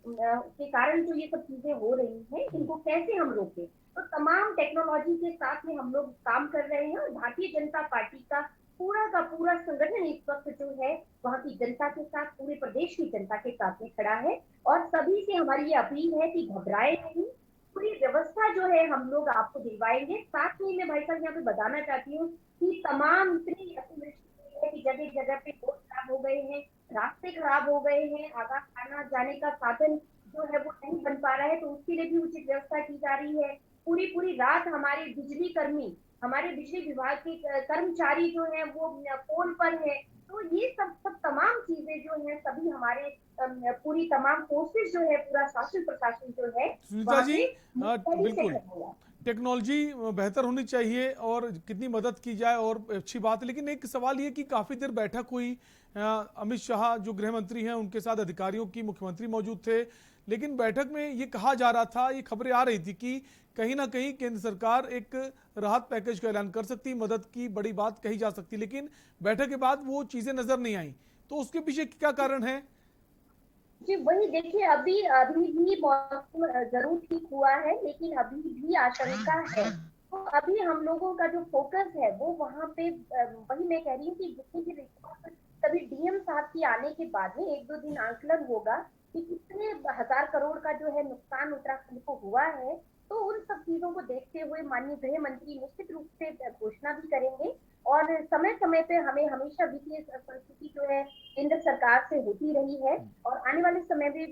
के कारण जो ये सब चीजें हो रही हैं इनको कैसे हम रोकें। तो तमाम टेक्नोलॉजी के साथ में हम लोग काम कर रहे हैं और भारतीय जनता पार्टी का पूरा संगठन इस वक्त जो है वहाँ की जनता के साथ, पूरे प्रदेश की जनता के साथ में खड़ा है। और सभी से हमारी ये अपील है कि घबराए नहीं, पूरी व्यवस्था जो है हम लोग आपको दिलवाएंगे। साथ में मैं भाई साहब यहाँ पे बताना चाहती हूँ कि तमाम इतनी अतिवृष्टि है कि जगह जगह पे रोड खराब हो गए हैं, रास्ते खराब हो गए हैं, आना जाने का साधन जो है वो नहीं बन पा रहा है, तो उसके लिए भी उचित व्यवस्था की जा रही है। पूरी पूरी रात हमारे बिजली कर्मी, हमारे बिजली विभाग के कर्मचारी जो है वो फोन पर है। तो ये सब तमाम चीजें जो है सभी हमारे पूरी तमाम फोर्सेस जो है, पूरा शासन प्रशासन जो है सुनीता जी, मुस्तैदी से बिल्कुल खड़ा हुआ है। टेक्नोलॉजी बेहतर होनी चाहिए और कितनी मदद की जाए और अच्छी बात है, लेकिन एक सवाल ये कि काफ़ी देर बैठक हुई, अमित शाह जो गृह मंत्री हैं उनके साथ अधिकारियों की, मुख्यमंत्री मौजूद थे, लेकिन बैठक में ये कहा जा रहा था, ये खबरें आ रही थी कि कहीं ना कहीं केंद्र सरकार एक राहत पैकेज का ऐलान कर सकती, मदद की बड़ी बात कही जा सकती, लेकिन बैठक के बाद वो चीज़ें नजर नहीं आई। तो उसके पीछे क्या कारण है? जी वही देखिए, अभी भी मौसम जरूर ठीक हुआ है, लेकिन अभी भी आशंका है। तो अभी हम लोगों का जो फोकस है वो वहाँ पे, वही मैं कह रही हूँ कि जितनी भी रिपोर्ट तभी डीएम साहब की आने के बाद में 1-2 दिन आंकलन होगा कि कितने हजार करोड़ का जो है नुकसान उत्तराखंड को हुआ है। तो उन सब चीजों को देखते हुए माननीय गृह मंत्री निश्चित रूप से घोषणा भी करेंगे, और समय समय पे हमें हमेशा वित्तीय परिस्थिति जो है केंद्र सरकार से होती रही है, और आने वाले समय भी।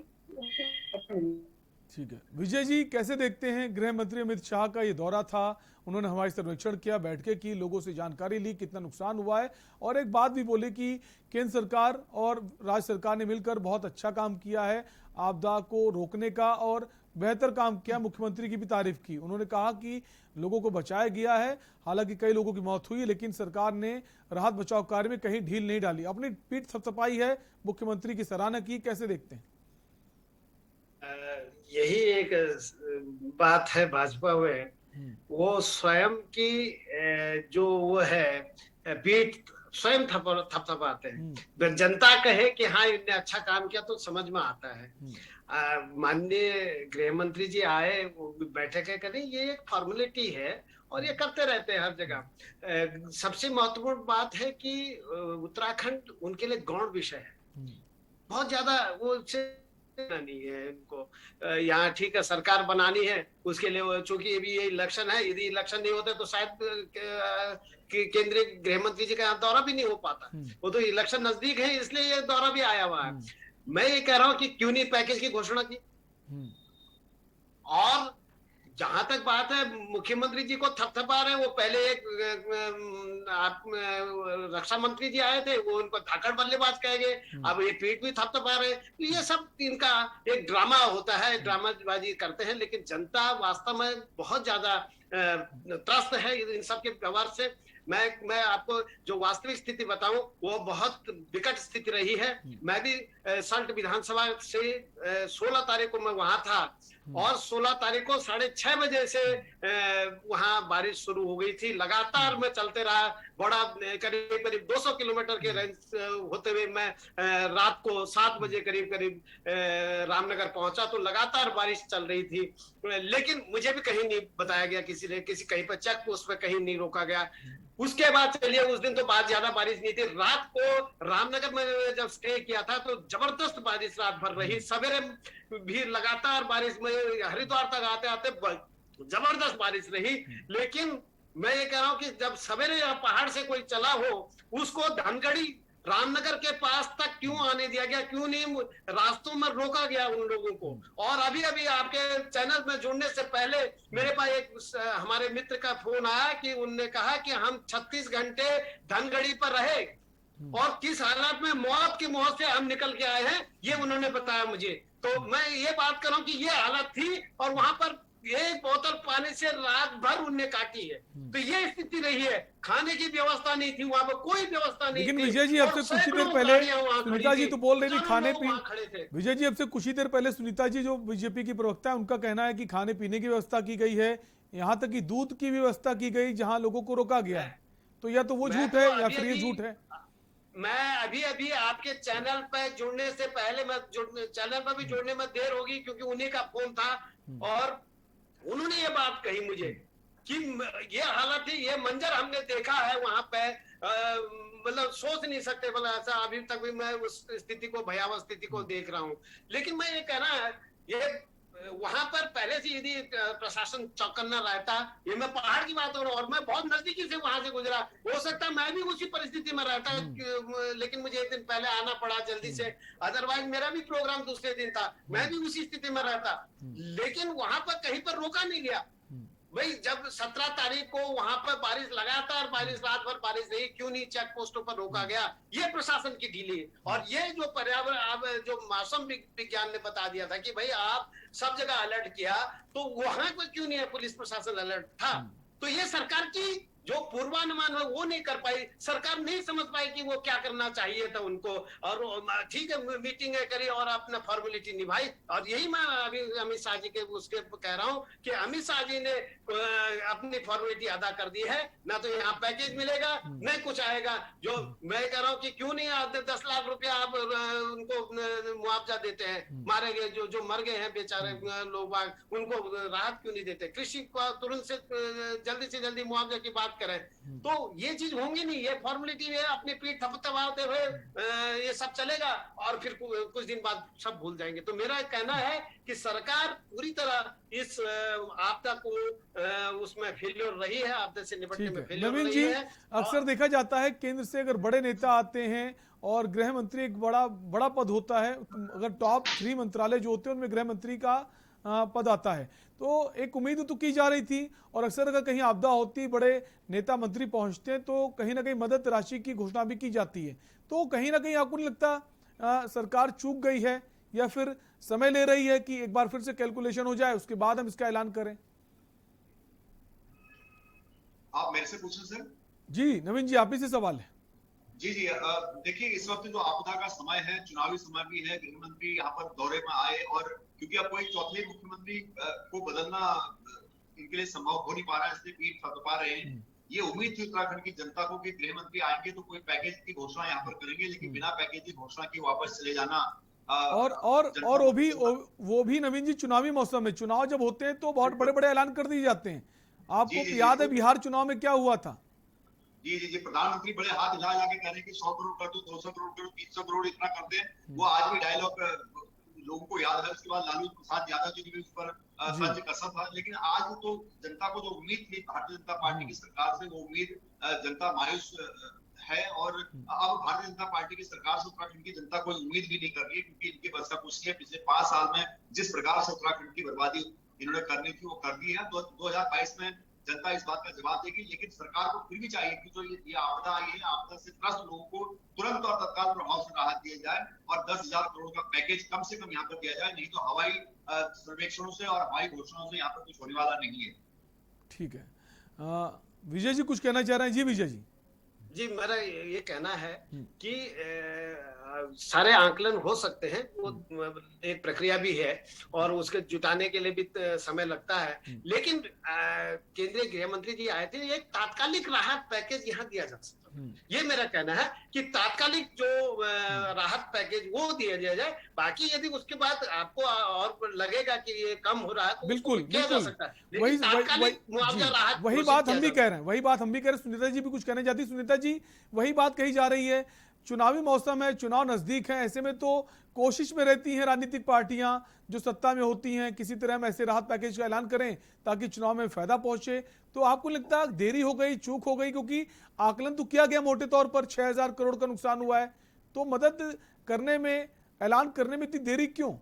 ठीक है विजय जी, कैसे देखते हैं गृह मंत्री अमित शाह का ये दौरा था, उन्होंने हमारे सर्वेक्षण किया, बैठकें की, लोगों से जानकारी ली कितना नुकसान हुआ है, और एक बात भी बोली कि केंद्र सरकार और राज्य सरकार ने मिलकर बहुत अच्छा काम किया है आपदा को रोकने का, और बेहतर काम किया। मुख्यमंत्री की भी तारीफ की, उन्होंने कहा कि लोगों को बचाया गया है, हालांकि कई लोगों की मौत हुई, लेकिन सरकार ने राहत बचाव कार्य में कहीं ढील नहीं डाली, अपनी पीठ थपथपाई है, मुख्यमंत्री की सराहना की। कैसे देखते हैं? यही एक बात है भाजपा में, वो स्वयं की जो वो है पीठ स्वयं थपथपाते हैं। जनता कहे कि हाँ इनने अच्छा काम किया तो समझ में आता है। माननीय गृह मंत्री जी आए, वो बैठकें करें, ये एक फॉर्मेलिटी है और ये करते रहते हैं हर जगह। सबसे महत्वपूर्ण बात है कि उत्तराखंड उनके लिए गौण विषय है, बहुत ज्यादा वो नहीं है इनको। यहाँ ठीक है सरकार बनानी है, उसके लिए चूंकि अभी ये इलेक्शन है, यदि इलेक्शन नहीं होते तो शायद केंद्रीय गृह मंत्री जी का यहाँ दौरा भी नहीं हो पाता। वो तो इलेक्शन नजदीक है इसलिए ये दौरा भी आया हुआ है। मैं ये कह रहा हूँ कि क्यों नहीं पैकेज की घोषणा की। और जहां तक बात है मुख्यमंत्री जी को थपथपा रहे हैं, वो पहले एक रक्षा मंत्री जी आए थे, वो उनको धाकड़ बल्लेबाज कह गए, अब ये पीठ भी थपथपा रहे हैं। तो ये सब इनका एक ड्रामा होता है, ड्रामाबाजी करते हैं, लेकिन जनता वास्तव में बहुत ज्यादा त्रस्त है इन सब के व्यवहार से। मैं आपको जो वास्तविक स्थिति बताऊं, वो बहुत विकट स्थिति रही है। मैं भी सल्ट विधानसभा से 16 तारीख को मैं वहां था, और 16 तारीख को 6:30 बजे से वहां बारिश शुरू हो गई थी। लगातार मैं चलते रहा, बड़ा करीब 200 किलोमीटर के रेंज होते हुए मैं रात को 7 बजे करीब रामनगर पहुंचा, तो लगातार बारिश चल रही थी। लेकिन मुझे भी कहीं नहीं बताया गया, किसी कहीं पर चेक पोस्ट पे कहीं नहीं रोका गया। उसके बाद चलिए, उस दिन तो बहुत ज्यादा बारिश नहीं थी। रात को रामनगर में जब स्टे किया था तो जबरदस्त बारिश रात भर रही, सवेरे भी लगातार बारिश में हरिद्वार तक आते आते जबरदस्त बारिश रही। लेकिन मैं ये कह रहा हूं कि जब सवेरे पहाड़ से कोई चला हो, उसको धनगढ़ी रामनगर के पास तक क्यों आने दिया गया, क्यों नहीं रास्तों में रोका गया उन लोगों को। और अभी आपके चैनल में जुड़ने से पहले मेरे पास एक हमारे मित्र का फोन आया कि उन्होंने कहा कि हम 36 घंटे धनगढ़ी पर रहे और किस हालात में मौत की मुंह से हम निकल के आए हैं, ये उन्होंने बताया मुझे। तो मैं ये बात कर रहा हूँ कि ये हालत थी, और वहां पर एक बोतल पानी से रात भर उनने काटी है। तो ये स्थिति रही है, खाने की व्यवस्था नहीं थी, वहां पर कोई व्यवस्था नहीं थी। लेकिन विजय जी, अब से कुछ ही देर पहले सुनीता जी तो बोल रही थी खाने पीने, विजय जी अब से कुछ ही देर पहले सुनीता जी जो बीजेपी की प्रवक्ता है, उनका कहना है कि खाने पीने की व्यवस्था की गई है, यहाँ तक कि दूध की व्यवस्था की गई जहाँ लोगों को रोका गया है। तो या तो वो झूठ है या फिर ये झूठ है। मैं अभी आपके चैनल पे जुड़ने से पहले, मैं चैनल पर भी जुड़ने में देर होगी क्योंकि उन्हीं का फोन था, और उन्होंने ये बात कही मुझे कि ये हालत थी, ये मंजर हमने देखा है वहां पे, मतलब सोच नहीं सकते, मतलब ऐसा अभी तक भी मैं उस स्थिति को, भयावह स्थिति को देख रहा हूँ। लेकिन मैं ये कहना है, ये वहां पर पहले से यदि प्रशासन चौकन्ना रहता, ये मैं पहाड़ की बात हो रहा हूँ और मैं बहुत नजदीकी से वहां से गुजरा, हो सकता है मैं भी उसी परिस्थिति में रहता, लेकिन मुझे एक दिन पहले आना पड़ा जल्दी से, अदरवाइज मेरा भी प्रोग्राम दूसरे दिन था, मैं भी उसी स्थिति में रहता। लेकिन वहां पर कहीं पर रोका नहीं गया भाई। जब 17 तारीख को वहां पर बारिश लगातार बारिश, रात भर बारिश रही, क्यों नहीं चेक पोस्टों पर रोका गया? ये प्रशासन की ढीली है। और ये जो पर्यावरण, अब जो मौसम विज्ञान ने बता दिया था कि भाई आप सब जगह अलर्ट किया, तो वहां पर क्यों नहीं है पुलिस प्रशासन अलर्ट था? तो ये सरकार की जो पूर्वानुमान है वो नहीं कर पाई, सरकार नहीं समझ पाई कि वो क्या करना चाहिए था उनको। और ठीक है, मीटिंग करी और अपना फॉर्मेलिटी निभाई। और यही मैं अभी अमित शाह जी के उसके कह रहा हूँ कि अमित शाह जी ने अपनी फॉर्मेलिटी अदा कर दी है। ना तो यहाँ पैकेज मिलेगा, न कुछ आएगा। जो मैं कह रहा हूँ कि क्यों नहीं 10 लाख रुपया आप उनको मुआवजा देते हैं, मारे गए जो मर गए हैं बेचारे लोग, उनको राहत क्यों नहीं देते? कृषि को तुरंत से जल्दी मुआवजा की बात करें, तो ये चीज होंगी नहीं। ये फॉर्मेलिटी है, अपनी पीठ थपथपाते हुए ये सब चलेगा और फिर कुछ दिन बाद सब भूल जाएंगे। तो मेरा कहना है कि सरकार पूरी तरह इस आपदा को उसमें फेल्योर रही है, आपदा से निपटने में फेल्योर नवीन रही जी, है। अक्सर देखा जाता है केंद्र से अगर बड़े नेता आते हैं और गृह मंत्री एक बड़ा पद होता है, अगर टॉप 3 मंत्रालय जो होते हैं उनमें गृह मंत्री का पद आता है, तो एक उम्मीद तो की जा रही थी। और अक्सर अगर कहीं आपदा होती, बड़े नेता मंत्री पहुंचते हैं, तो कहीं ना कहीं मदद राशि की घोषणा भी की जाती है। तो कहीं ना कहीं आपको नहीं लगता सरकार चूक गई है, या फिर समय ले रही है कि एक बार फिर से कैलकुलेशन हो जाए, उसके बाद हम इसका ऐलान करें? आप मेरे से पूछें सर। जी नवीन जी, आप ही से सवाल है। जी जी, देखिए इस वक्त जो आपदा का समय है, चुनावी समय भी है, गृह मंत्री यहाँ पर दौरे में आए, और क्योंकि अब कोई चौथे मुख्यमंत्री को बदलना इनके लिए संभव हो नहीं पा रहा है, इसलिए पीठ थपथपा रहे हैं। ये उम्मीद थी उत्तराखंड की जनता को कि गृह मंत्री आएंगे तो कोई पैकेज की घोषणा यहाँ पर करेंगे, लेकिन बिना पैकेज की घोषणा की वापस चले जाना। और वो भी नवीन जी चुनावी मौसम में, चुनाव जब होते हैं तो बहुत बड़े बड़े ऐलान कर दिए जाते हैं। आपको याद है बिहार चुनाव में क्या हुआ था? जी जी जी, प्रधानमंत्री बड़े हाथ हिला के कह रहे हैं कि 100 करोड़ कर दो, 200 करोड़ कर दो, 300 करोड़ इतना कर दे। वो आज भी डायलॉग लोगों को याद है। उसके बाद लालू प्रसाद यादव जी ने भी उस पर सच कसा था। लेकिन आज तो जनता को जो उम्मीद थी भारतीय जनता पार्टी की सरकार से, वो उम्मीद जनता मायूस है। और अब भारतीय जनता पार्टी की सरकार से उत्तराखंड की जनता कोई उम्मीद भी नहीं कर रही है, क्योंकि इनके बस का कुछ नहीं है। पिछले 5 साल में जिस प्रकार से उत्तराखंड की बर्बादी इन्होंने करनी थी वो कर दी है। 2022 में जनता इस बात का जवाब देगी। लेकिन सरकार को फिर भी चाहिए कि जो ये आपदा आई है, आपदा से त्रस्त लोगों को तुरंत और तत्काल प्रभाव से राहत दिया जाए और 10,000 करोड़ का पैकेज कम से कम यहाँ पर दिया जाए। नहीं तो हवाई सर्वेक्षणों से और हवाई घोषणाओं से यहाँ पर कुछ होने वाला नहीं है। ठीक है, विजय जी कुछ कहना चाह रहे हैं? जी विजय जी। जी, मेरा ये कहना है कि सारे आंकलन हो सकते हैं, वो एक प्रक्रिया भी है और उसके जुटाने के लिए भी समय लगता है। लेकिन केंद्रीय गृह मंत्री जी आए थे, एक तात्कालिक राहत पैकेज यहाँ दिया जा सकता है। ये मेरा कहना है कि तात्कालिक जो राहत पैकेज वो दिया जाए। बाकी यदि उसके बाद आपको और लगेगा कि ये कम हो रहा है तो बिल्कुल किया जा सकता है। वही बात हम भी कह रहे हैं, वही बात हम भी कह रहे हैं। सुनीता जी भी कुछ कहना चाहती। सुनीता जी, वही बात कही जा रही है, चुनावी मौसम है, चुनाव नजदीक है, ऐसे में तो कोशिश में रहती हैं राजनीतिक पार्टियां जो सत्ता में होती हैं, किसी तरह हम ऐसे राहत पैकेज का ऐलान करें ताकि चुनाव में फायदा पहुंचे। तो आपको लगता है देरी हो गई, चूक हो गई? क्योंकि आकलन तो किया गया मोटे तौर पर 6,000 करोड़ का नुकसान हुआ है, तो मदद करने में, ऐलान करने में इतनी देरी क्यों?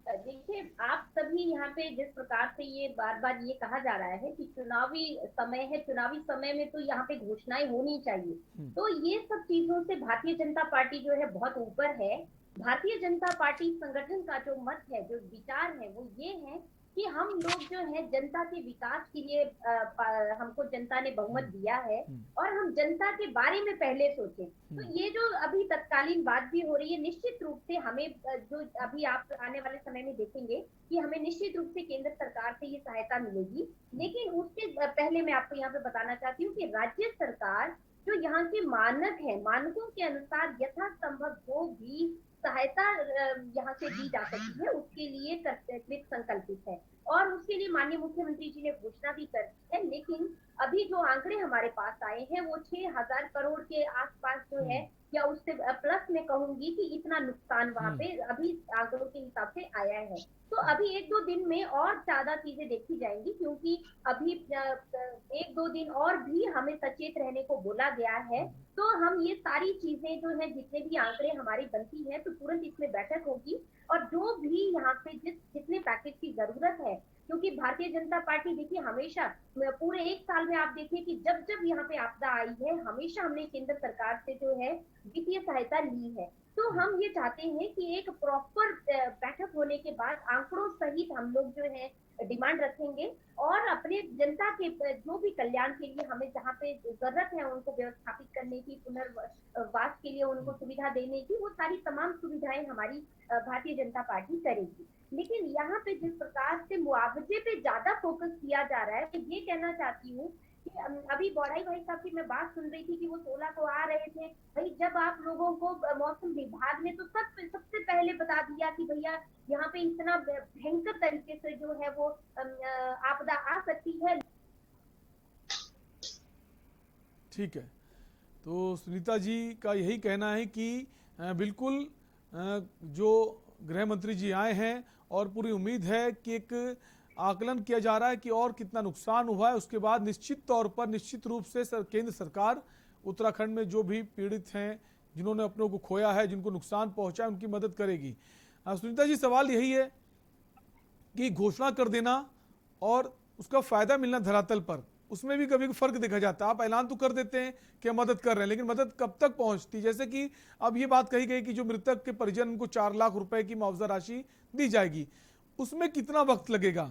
देखिए, आप सभी यहाँ पे जिस प्रकार से ये बार बार ये कहा जा रहा है कि चुनावी समय है, चुनावी समय में तो यहाँ पे घोषणाएं होनी चाहिए, तो ये सब चीजों से भारतीय जनता पार्टी जो है बहुत ऊपर है। भारतीय जनता पार्टी संगठन का जो मत है, जो विचार है, वो ये है कि हम लोग जो है जनता के विकास के लिए हमको जनता ने बहुमत दिया है और हम जनता के बारे में पहले सोचें। तो ये जो अभी तत्कालीन बात भी हो रही है, निश्चित रूप से हमें जो अभी आप आने वाले समय में देखेंगे कि हमें निश्चित रूप से केंद्र सरकार से ये सहायता मिलेगी। लेकिन उसके पहले मैं आपको यहाँ पे बताना चाहती हूँ कि राज्य सरकार जो यहाँ के मानक है, मानकों के अनुसार यथासंभव जो भी सहायता यहाँ से दी जा सकती है उसके लिए कृत संकल्पित है। और उसके लिए माननीय मुख्यमंत्री जी ने घोषणा भी कर दी है। लेकिन अभी जो आंकड़े हमारे पास आए हैं वो 6,000 करोड़ के आसपास जो है, या उससे प्लस में कहूंगी कि इतना नुकसान वहां पे अभी आंकड़ों के हिसाब से आया है। तो अभी 1-2 दिन में और ज्यादा चीजें देखी जाएंगी, क्योंकि अभी 1-2 दिन और भी हमें सचेत रहने को बोला गया है। तो हम ये सारी चीजें जो है, जितने भी आंकड़े हमारी बनती है, तो तुरंत इसमें बैठक होगी और जो भी यहाँ पे जितने पैकेज की जरूरत है, क्योंकि भारतीय जनता पार्टी देखिए हमेशा पूरे 1 साल में आप देखिए कि जब जब यहाँ पे आपदा आई है, हमेशा हमने केंद्र सरकार से जो है वित्तीय सहायता ली है। तो हम ये चाहते हैं कि एक प्रॉपर बैठक होने के बाद आंकड़ों सहित हम लोग जो है डिमांड रखेंगे और अपने जनता के जो भी कल्याण के लिए हमें जहाँ पे जरूरत है उनको व्यवस्थापित करने की, पुनर्वास के लिए उनको सुविधा देने की, वो सारी तमाम सुविधाएं हमारी भारतीय जनता पार्टी करेगी। लेकिन यहाँ पे जिस प्रकार से मुआवजे पे ज्यादा फोकस किया जा रहा है, तो ये कहना चाहती हूँ कि अभी बौड़ाई भाई साहब की मैं बात सुन रही थी कि वो 16 को आ रहे थे। भाई जब आप लोगों को मौसम विभाग ने तो सबसे पहले बता दिया कि भैया यहाँ पे इतना भयंकर तरीके से जो है वो आपदा आ सकती है। ठीक है, तो सुनीता जी का यही कहना है कि बिल्कुल जो गृह मंत्री जी आए हैं और पूरी उम्मीद है कि एक आकलन किया जा रहा है कि और कितना नुकसान हुआ है, उसके बाद निश्चित तौर पर निश्चित रूप से केंद्र सरकार उत्तराखंड में जो भी पीड़ित हैं, जिन्होंने अपनों को खोया है, जिनको नुकसान पहुंचा है, उनकी मदद करेगी। सुनीता जी, सवाल यही है कि घोषणा कर देना और उसका फायदा मिलना धरातल पर, उसमें भी कभी फर्क देखा जाता है। आप ऐलान तो कर देते हैं कि मदद कर रहे हैं, लेकिन मदद कब तक पहुंचती? जैसे कि अब ये बात कही गई कि जो मृतक के परिजन, उनको 4 लाख रुपए की मुआवजा राशि दी जाएगी, उसमें कितना वक्त लगेगा?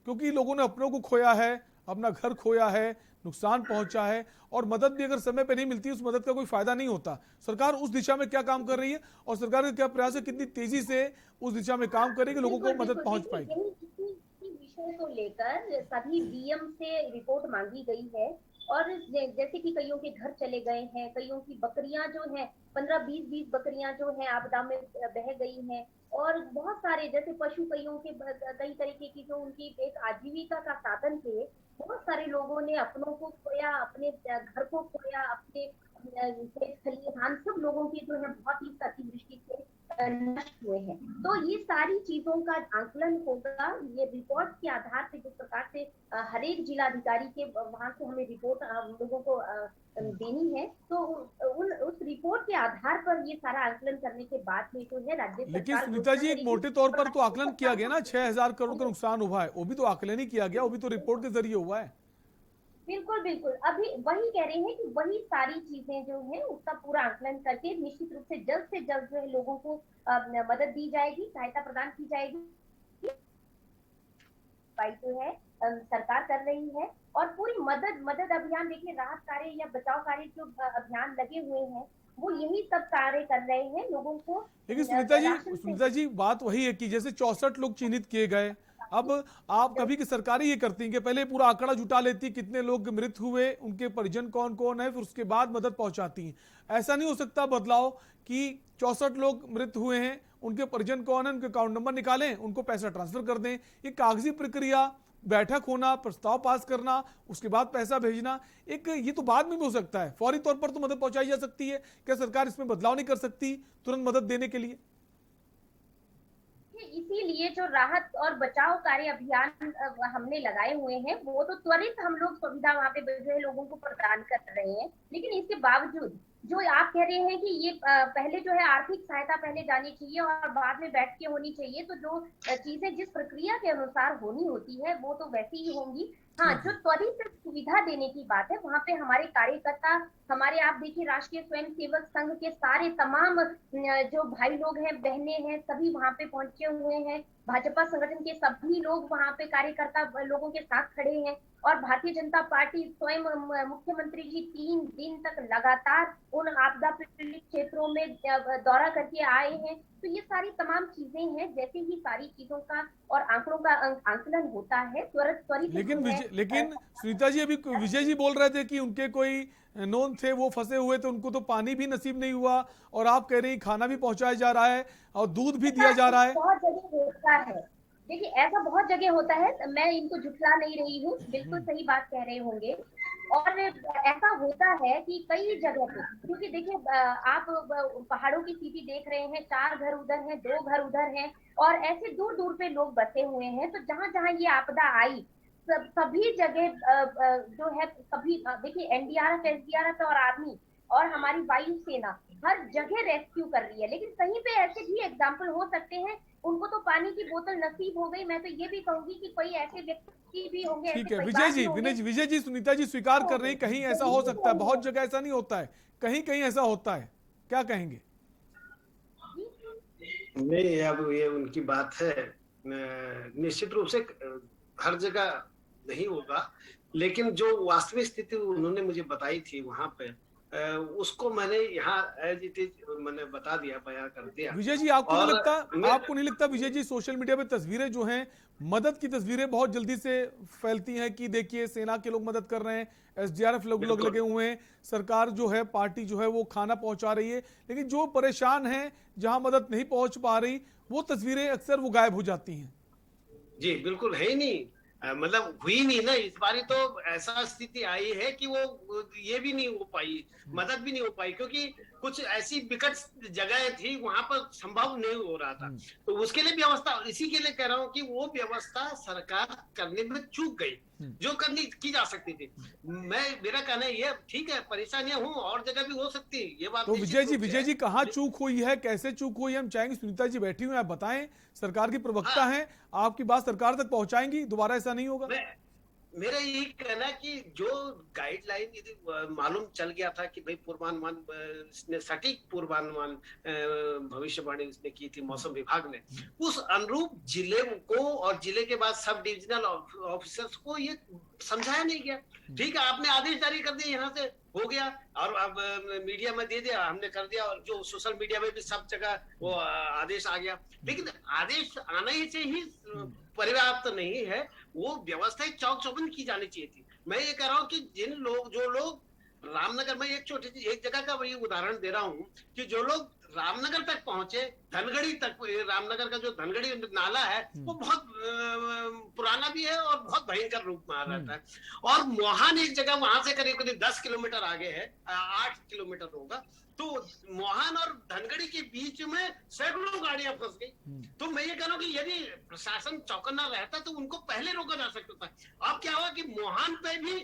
क्योंकि लोगों ने अपनों को खोया है, अपना घर खोया है, नुकसान पहुंचा है, और मदद भी अगर समय पे नहीं मिलती, उस मदद का कोई फायदा नहीं होता। सरकार उस दिशा में क्या काम कर रही है और सरकार का क्या प्रयास है, कितनी तेजी से उस दिशा में काम करेगी, लोगों को मदद पहुंच पाएगी? विषय को लेकर सभी डीएम से रिपोर्ट मांगी गई है और जैसे कि कईयों के घर चले गए हैं, कईयों की बकरियां जो हैं 15-20 बकरियां जो हैं आपदा में बह गई हैं, और बहुत सारे जैसे पशु कईयों के कई तरीके की जो उनकी एक आजीविका का साधन थे, बहुत सारे लोगों ने अपनों को खोया, अपने घर को खोया, अपने खलिहान सब लोगों की जो है बहुत ही अतिवृष्टि से नष्ट हुए हैं। तो ये सारी चीजों का आंकलन होगा। ये रिपोर्ट के आधार पे जिस प्रकार से हर एक जिलाधिकारी के वहां से हमें रिपोर्ट हम लोगों को देनी है, तो उस रिपोर्ट के आधार पर ये सारा आंकलन करने के बाद में जो है राज्य सरकार। लेकिन सुनीता जी, एक मोटे तौर पर तो आकलन किया गया ना, 6,000 करोड़ का नुकसान हुआ है, वो भी तो आकलन ही किया गया, वो भी तो रिपोर्ट के जरिए हुआ है। बिल्कुल बिल्कुल, अभी वही कह रहे हैं कि वही सारी चीजें जो है उसका पूरा आकलन करके निश्चित रूप से जल्द जो है लोगों को मदद दी जाएगी, सहायता प्रदान की जाएगी, जो है सरकार कर रही है। और पूरी मदद अभियान देखिए, राहत कार्य या बचाव कार्य जो अभियान लगे हुए हैं, वो यही सब कार्य कर रहे हैं लोगों को। लेकिन सुनीता जी बात वही है कि जैसे 64 लोग चिन्हित किए गए, अब आप कभी की सरकारें ये करती हैं कि पहले पूरा आंकड़ा जुटा लेती, कितने लोग मृत हुए, उनके परिजन कौन कौन है, फिर उसके बाद मदद पहुंचाती हैं। ऐसा नहीं हो सकता बदलाव कि 64 लोग मृत हुए हैं, उनके परिजन कौन है, उनके अकाउंट नंबर निकालें, उनको पैसा ट्रांसफर कर दें। ये कागजी प्रक्रिया, बैठक होना, प्रस्ताव पास करना, उसके बाद पैसा भेजना, एक ये तो बाद में भी हो सकता है। फौरी तौर पर तो मदद पहुंचाई जा सकती है, क्या सरकार इसमें बदलाव नहीं कर सकती तुरंत मदद देने के लिए? इसीलिए जो राहत और बचाव कार्य अभियान हमने लगाए हुए हैं, वो तो त्वरित हम लोग सुविधा वहाँ पे जो है लोगों को प्रदान कर रहे हैं। लेकिन इसके बावजूद जो आप कह रहे हैं कि ये पहले जो है आर्थिक सहायता पहले जानी चाहिए और बाद में बैठ के होनी चाहिए, तो जो चीजें जिस प्रक्रिया के अनुसार होनी होती है वो तो वैसी ही होंगी। हाँ, जो त्वरित सुविधा देने की बात है, वहाँ पे हमारे कार्यकर्ता, हमारे आप देखिए राष्ट्रीय स्वयंसेवक संघ के सारे तमाम जो भाई लोग हैं, बहनें हैं, सभी वहाँ पे पहुंचे हुए हैं। भाजपा संगठन के सभी लोग वहाँ पे कार्यकर्ता लोगों के साथ खड़े हैं और भारतीय जनता पार्टी स्वयं मुख्यमंत्री जी 3 दिन तक लगातार उन आपदा पीड़ित क्षेत्रों में दौरा करके आए हैं। तो ये सारी तमाम चीजें हैं, जैसे ही सारी चीजों का और आंकड़ों का आंकलन होता है त्वरित। लेकिन सुनीता जी, अभी विजय जी बोल रहे थे कि उनके कोई नोन थे, वो फंसे हुए थे, उनको तो पानी भी नसीब नहीं हुआ, और आप कह रही खाना भी पहुंचाया जा रहा है और दूध भी दिया जा रहा है। बहुत जगह होता है, देखिए ऐसा बहुत जगह होता है, मैं इनको झुठला नहीं रही हूँ, बिल्कुल सही बात कह रहे होंगे। और ऐसा होता है कि कई जगह पे, क्योंकि देखिए आप पहाड़ों की स्थिति देख रहे हैं, 4 घर उधर हैं, 2 घर उधर हैं, और ऐसे दूर दूर पे लोग बसे हुए हैं। तो जहां जहां ये आपदा आई, सभी जगह जो है, सभी देखिए एनडीआरएफ, एसडीआरएफ और आर्मी और हमारी वायुसेना हर जगह रेस्क्यू कर रही है। लेकिन कहीं पे ऐसे भी एग्जाम्पल हो सकते हैं, उनको तो पानी की बोतल नसीब हो गई। मैं तो ये भी कहूंगी कि कोई ऐसे व्यक्ति भी होंगे, ठीक ऐसे है परिवार विजय भी जी, होंगे। विजय जी, सुनीता जी स्वीकार कर रही, कहीं ऐसा हो सकता है, बहुत जगह ऐसा नहीं होता है, कहीं कहीं ऐसा होता है, क्या कहेंगे? नहीं, अब ये उनकी बात है, निश्चित रूप से हर जगह नहीं होगा, लेकिन जो वास्तविक स्थिति उन्होंने मुझे बताई थी वहां पे, उसको मैंने यहाँ एज इट इज मैंने बता दिया, बयां कर दिया। विजय जी, आपको नहीं लगता विजय जी, सोशल मीडिया पे तस्वीरें जो हैं, मदद की तस्वीरें बहुत जल्दी से फैलती हैं कि देखिए सेना के लोग मदद कर रहे हैं, एसडीआरएफ लोग लगे हुए हैं, सरकार जो है, पार्टी जो है वो खाना पहुंचा रही है, लेकिन जो परेशान हैं, जहां मदद नहीं पहुंच पा रही, वो तस्वीरें अक्सर वो गायब हो जाती हैं। जी बिल्कुल है ही नहीं, मतलब हुई नहीं ना इस बारी। तो ऐसा स्थिति आई है कि वो ये भी नहीं हो पाई, मदद भी नहीं हो पाई, क्योंकि कुछ ऐसी विकट जगह थी वहां पर संभव नहीं हो रहा था। तो उसके लिए व्यवस्था, इसी के लिए कह रहा हूँ कि वो व्यवस्था सरकार करने में चूक गई, जो करनी की जा सकती थी। मेरा कहना ये, ठीक है परेशानियां हूँ, और जगह भी हो सकती है, ये बात। तो विजय जी कहाँ चूक हुई है, कैसे चूक हुई है, हम चाहेंगे सुनीता जी बैठी हुई हैं, आप बताएं, सरकार की प्रवक्ता हैं, आपकी बात सरकार तक पहुंचाएंगी, दोबारा ऐसा नहीं होगा? मेरा यही कहना कि जो गाइडलाइन यदि मालूम चल गया था कि भाई पूर्वानुमान, इसने सटीक पूर्वानुमान भविष्यवाणी इसने की थी मौसम विभाग ने, उस अनुरूप जिले को और जिले के बाद सब डिविजनल ऑफिसर्स को ये समझाया नहीं गया। ठीक है, आपने आदेश जारी कर दिया, यहाँ से हो गया, और अब मीडिया में दे दिया, हमने कर दिया, और जो सोशल मीडिया में भी सब जगह वो आदेश आ गया। लेकिन आदेश आने से ही पर्याप्त नहीं है, वो व्यवस्था चौक चौबंद की जानी चाहिए थी। मैं ये कह रहा हूँ कि जो लोग रामनगर में, एक जगह का वही उदाहरण दे रहा हूँ कि जो लोग रामनगर तक पहुंचे, धनगढ़ी तक, रामनगर का जो धनगढ़ी नाला है वो बहुत पुराना भी है और बहुत भयंकर रूप में आ रहता है। और मोहान एक जगह, वहां से करीब करीब 10 किलोमीटर आगे है, 8 किलोमीटर होगा, तो मोहान और धनगढ़ी के बीच में सैकड़ों गाड़ियां फंस गई। तो मैं ये कह रहा हूँ कि यदि प्रशासन चौकन्ना रहता तो उनको पहले रोका जा सकता था। अब क्या हुआ कि मोहान पे भी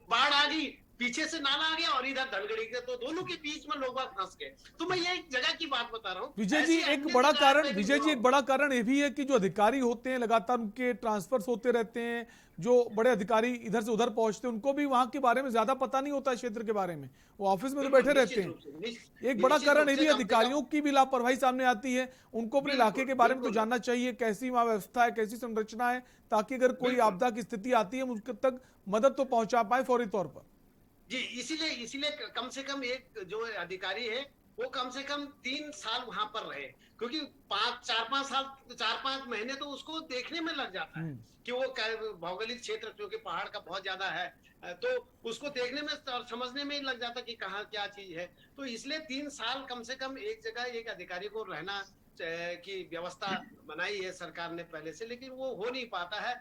बाढ़ आ गई, पीछे से नाला आ गया, और इधर धनगढ़ी के, तो दोनों के बीच में लोग फंस गए। तो मैं ये एक जगह की बात बता रहा हूँ। विजय जी, एक बड़ा कारण ये भी है कि जो अधिकारी होते हैं लगातार उनके ट्रांसफर्स होते रहते हैं, जो बड़े अधिकारी इधर से उधर पहुंचते हैं, उनको भी वहां के बारे में ज्यादा पता नहीं होता है, क्षेत्र के बारे में, वो ऑफिस में तो बैठे रहते हैं। एक बड़ा कारण ये भी, अधिकारियों की भी लापरवाही सामने आती है, उनको अपने इलाके के बारे में तो जानना चाहिए, कैसी वहां व्यवस्था है, कैसी संरचना है, ताकि अगर कोई आपदा की स्थिति आती है उस तक मदद तो पहुंचा पाए फौरी तौर पर। जी, इसीलिए कम से कम एक जो अधिकारी है वो कम से कम 3 साल वहां पर रहे, क्योंकि 4-5 महीने तो उसको देखने में लग जाता है कि वो भौगोलिक क्षेत्र क्योंकि पहाड़ का बहुत ज्यादा है, तो उसको देखने में और समझने में लग जाता कि कहाँ क्या चीज है। तो इसलिए 3 साल कम से कम एक जगह एक अधिकारी को रहना की व्यवस्था बनाई है सरकार ने पहले से, लेकिन वो हो नहीं पाता है,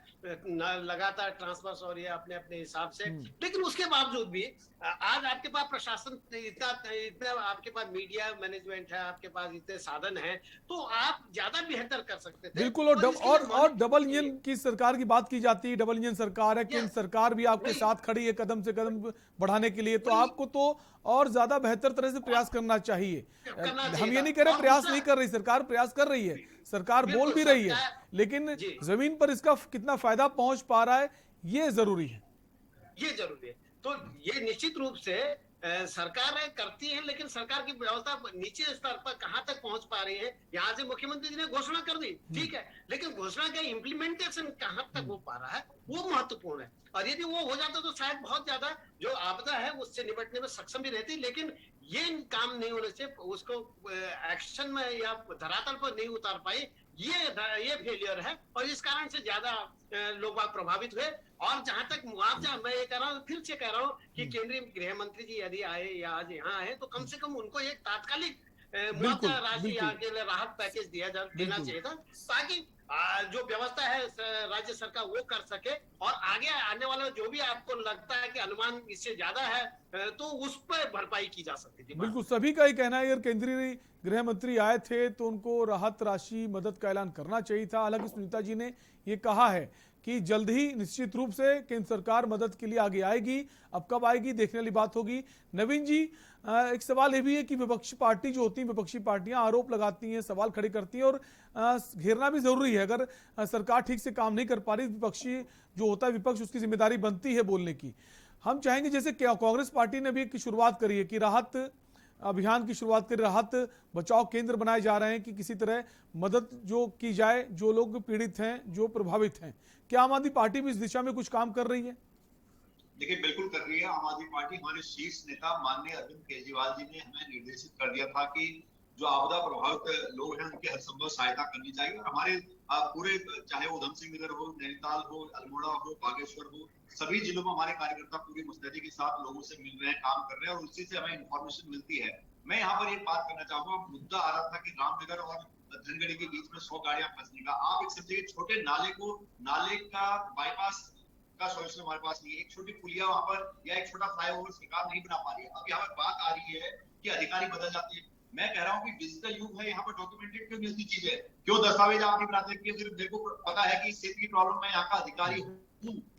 लगातार ट्रांसफर और ये अपने अपने हिसाब से। लेकिन उसके बावजूद भी आज आपके पास प्रशासन इतना आपके पास मीडिया मैनेजमेंट है, आपके पास इतने साधन हैं, तो आप ज्यादा बेहतर कर सकते थे। बिल्कुल, और डबल इंजन की सरकार की बात की जाती है, डबल इंजन सरकार है, केंद्र सरकार भी आपके साथ खड़ी है कदम से कदम बढ़ाने के लिए, तो आपको तो और ज्यादा बेहतर तरह से प्रयास करना चाहिए। हम ये नहीं कह रहे प्रयास नहीं कर रही सरकार, प्रयास कर रही है सरकार, बोल भी रही है, लेकिन जमीन पर इसका कितना फायदा पहुंच पा रहा है ये जरूरी है। तो ये निश्चित रूप से सरकारें करती हैं, लेकिन सरकार की व्यवस्था नीचे स्तर पर कहां तक पहुंच पा रही है। यहाँ से मुख्यमंत्री जी ने घोषणा कर दी, ठीक है, लेकिन घोषणा का इम्प्लीमेंटेशन कहां तक हो पा रहा है वो महत्वपूर्ण है। और यदि वो हो जाता तो शायद बहुत ज्यादा जो आपदा है उससे निपटने में सक्षम भी रहती, लेकिन ये काम नहीं होने से उसको एक्शन में या धरातल पर नहीं उतार पाई, ये फेलियर है, और इस कारण से ज्यादा लोग प्रभावित हुए। और जहां तक मुआवजा, मैं ये कह रहा हूँ, फिर से कह रहा हूँ कि केंद्रीय गृह मंत्री जी यदि आए या आज यहाँ आए तो कम से कम उनको एक तात्कालिक मुआवजा राशि यहाँ के लिए राहत पैकेज देना चाहिए था, ताकि जो व्यवस्था है राज्य सरकार वो कर सके, और आगे आने वाला जो भी आपको लगता है कि अनुमान इससे ज्यादा है तो उस पर भरपाई की जा सकती थी। बिल्कुल, सभी का ही कहना है यार, केंद्रीय गृह मंत्री आए थे तो उनको राहत राशि मदद का ऐलान करना चाहिए था। हालांकि सुनीता जी ने ये कहा है कि जल्द ही निश्चित रूप से केंद्र सरकार मदद के लिए आगे आएगी। अब कब आएगी देखने वाली बात होगी। नवीन जी, एक सवाल ये भी है कि विपक्षी पार्टी जो होती है, विपक्षी पार्टियां आरोप लगाती हैं, सवाल खड़े करती हैं, और घेरना भी जरूरी है। अगर सरकार ठीक से काम नहीं कर पा रही, विपक्षी जो होता है विपक्ष, उसकी जिम्मेदारी बनती है बोलने की। हम चाहेंगे, जैसे कांग्रेस पार्टी ने भी एक शुरुआत करी है कि राहत अभियान की शुरुआत कर, राहत बचाव केंद्र बनाए जा रहे हैं कि किसी तरह मदद जो की जाए जो लोग पीड़ित हैं, जो प्रभावित हैं। क्या आम आदमी पार्टी भी इस दिशा में कुछ काम कर रही है? देखिए, बिल्कुल कर रही है आम आदमी पार्टी। हमारे शीर्ष नेता माननीय अरविंद केजरीवाल जी ने हमें निर्देशित कर दिया था कि जो आपदा प्रभावित लोग हैं उनकी हर संभव सहायता करनी चाहिए। और हमारे पूरे, चाहे वो उधम सिंह नगर हो, नैनीताल हो, अल्मोड़ा हो, बागेश्वर हो, सभी जिलों में हमारे कार्यकर्ता पूरी मुस्तैदी के साथ लोगों से मिल रहे हैं, काम कर रहे हैं, और उसी से हमें इंफॉर्मेशन मिलती है। मैं यहाँ पर एक बात करना चाहूंगा, मुद्दा आ रहा था कि रामनगर और धनगढ़ी के बीच में 100 गाड़ियां फंसने का। आप एक समझिए, छोटे नाले का बाईपास का सॉल्यूशन हमारे पास नहीं है। एक छोटी पुलिया वहां पर या एक छोटा फ्लाईओवर सरकार नहीं बना पा रही है। अब यहाँ पर बात आ रही है कि अधिकारी बदल जाते हैं। मैं कह रहा हूँ कि डिजिटल युग है, यहाँ पर डॉक्यूमेंटेड क्यों मिलती चीज है, क्यों दस्तावेज आप नहीं बनाते? कि सिर्फ मेरे को पता है कि इस क्षेत्र की प्रॉब्लम, मैं यहाँ का अधिकारी हूँ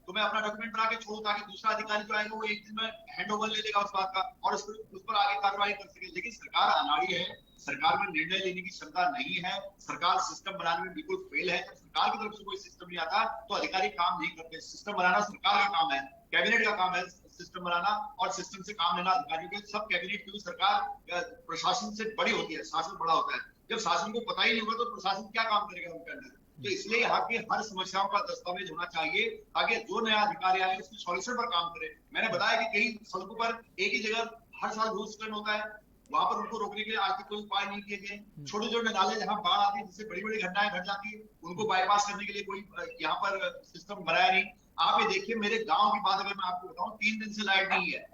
तो मैं अपना डॉक्यूमेंट बना के छोड़ू, ताकि दूसरा अधिकारी जो आएगा वो एक दिन में हैंड ओवर ले लेगा उस बात का और उस पर आगे कार्रवाई कर सके। लेकिन सरकार अनाड़ी है, सरकार में निर्णय लेने की क्षमता नहीं है, सरकार सिस्टम बनाने में बिल्कुल फेल है। जब सरकार की तरफ से कोई सिस्टम नहीं आता तो अधिकारी काम नहीं करते। सिस्टम बनाना सरकार का काम है, कैबिनेट का काम है सिस्टम बनाना, और सिस्टम से काम लेना अधिकारियों के। सब कैबिनेट की सरकार प्रशासन से बड़ी होती है, शासन बड़ा होता है। जब शासन को पता ही नहीं होगा तो प्रशासन क्या काम करेगा उनके अंदर? तो इसलिए यहाँ की हर समस्याओं का दस्तावेज होना चाहिए, ताकि जो नया अधिकारी आए उसके सॉल्यूशन पर काम करे। मैंने बताया कि कई सड़कों पर एक ही जगह हर साल भूस्खलन होता है, वहां पर उनको रोकने के लिए आज तक कोई उपाय नहीं किए गए। छोटे छोटे नाले जहाँ बाढ़ आती है, जिससे बड़ी बड़ी घटनाएं घट जाती है, उनको बाईपास करने के लिए कोई यहाँ पर सिस्टम बनाया नहीं। आप ये देखिए, मेरे गांव की बात अगर मैं आपको बताऊं, 3 दिन से लाइट नहीं है।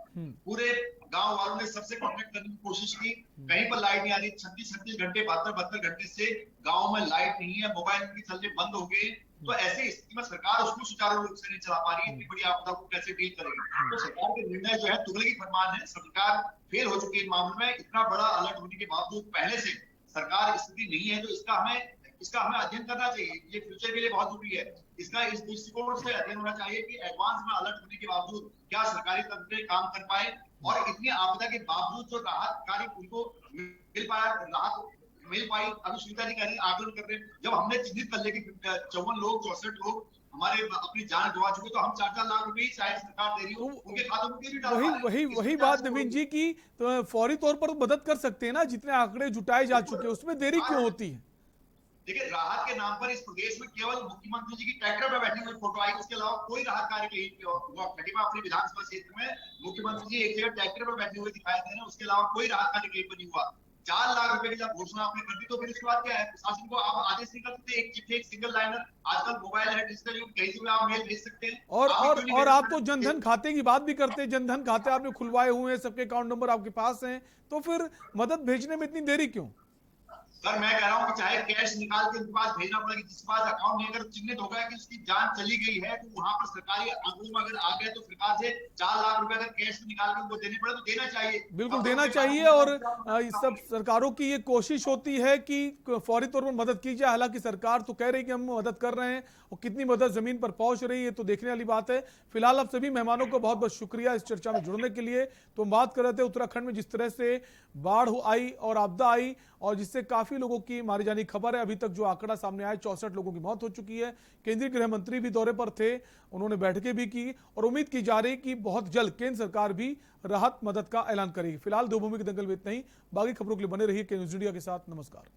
पूरे गांव वालों ने सबसे कांटेक्ट करने की कोशिश की, कहीं पर लाइट नहीं आ रही। 36 घंटे 72 घंटे से गांव में लाइट नहीं है, मोबाइल की चलने बंद हो गए। तो ऐसी स्थिति में सरकार उसको सुचारू रूप से नहीं चला पा रही है। इतनी बड़ी आपदा को कैसे डील करेगी? तो सरकार के निर्णय जो है तुगलकी फरमान है। सरकार फेल हो चुकी है मामले में। इतना बड़ा अलर्ट होने के बावजूद पहले से सरकार स्थिति नहीं है, तो इसका हमें अध्ययन करना चाहिए। ये फ्यूचर के लिए बहुत जरूरी है। इसका इस दृष्टिकोण से अध्ययन होना चाहिए कि एडवांस में अलर्ट होने के बावजूद क्या सरकारी तंत्र काम कर पाए, और इतनी आपदा के बावजूद जो राहत कार्य उनको मिल पाया, राहत मिल पाई। अभी सुनीता जी कह रही आकलन कर रहे हैं, जब हमने चिन्हित कर लिया कि 54 लोग 64 लोग हमारे अपनी जान गंवा चुके, तो हम 4-4 लाख रुपए शायद सरकार दे रही हो, उनके खातों में भी डाल। वही बात नवीन जी की, तो फौरी तौर पर मदद कर सकते हैं ना, जितने आंकड़े जुटाए जा चुके हैं, उसमें देरी क्यों होती है? देखिए, राहत के नाम पर इस प्रदेश में केवल मुख्यमंत्री जी की ट्रैक्टर पर बैठी हुई फोटो आई, उसके अलावा कोई राहत कार्य नहीं हुआ। अपने विधानसभा क्षेत्र में मुख्यमंत्री जी एक जगह ट्रैक्टर पर बैठे हुए दिखाई दे रहे हैं, उसके अलावा कोई राहत कार्य कहीं पर नहीं हुआ। 4 लाख रुपए की जब घोषणा आपने कर दी, तो फिर इसके बाद क्या है? प्रशासन को आप आदेश नहीं कर सकते, एक चिट्ठी, एक सिंगल लाइनर। आजकल मोबाइल है, डिजिटल युग, कहीं से भी आप मेल भेज सकते हैं। और आप तो जनधन खाते की बात भी करते हैं। जनधन खाते आपने खुलवाए हुए हैं, सबके अकाउंट नंबर आपके पास हैं, तो फिर मदद भेजने में इतनी देरी क्यों? सर, मैं कह रहा हूँ कि चाहे कैश निकाल के उनके पास भेजना पड़ेगा, जिसके पास अकाउंट नहीं, अगर चिन्हित हो गया कि उसकी जान चली गई है, तो वहां पर सरकारी आंकड़ों में अगर आ गए तो सरकार से 4 लाख रुपए अगर कैश निकाल के उनको देने पड़े तो देना चाहिए। बिल्कुल देना चाहिए। और सब सरकारों की ये कोशिश होती है कि फौरी तौर पर मदद की जाए। हालांकि सरकार तो कह रही है कि हम मदद कर रहे हैं, और कितनी मदद जमीन पर पहुंच रही है तो देखने वाली बात है। फिलहाल आप सभी मेहमानों को बहुत बहुत शुक्रिया इस चर्चा में जुड़ने के लिए। तो हम बात कर रहे थे उत्तराखंड में जिस तरह से बाढ़ आई और आपदा आई, और जिससे काफी लोगों की मारी जाने की खबर है। अभी तक जो आंकड़ा सामने आया, 64 लोगों की मौत हो चुकी है। केंद्रीय गृह मंत्री भी दौरे पर थे, उन्होंने बैठकें भी की, और उम्मीद की जा रही कि बहुत जल्द केंद्र सरकार भी राहत मदद का ऐलान करेगी। फिलहाल देवभूमि के दंगल में इतना ही। बाकी खबरों के लिए बने रहिए के न्यूज़ इंडिया के साथ। नमस्कार।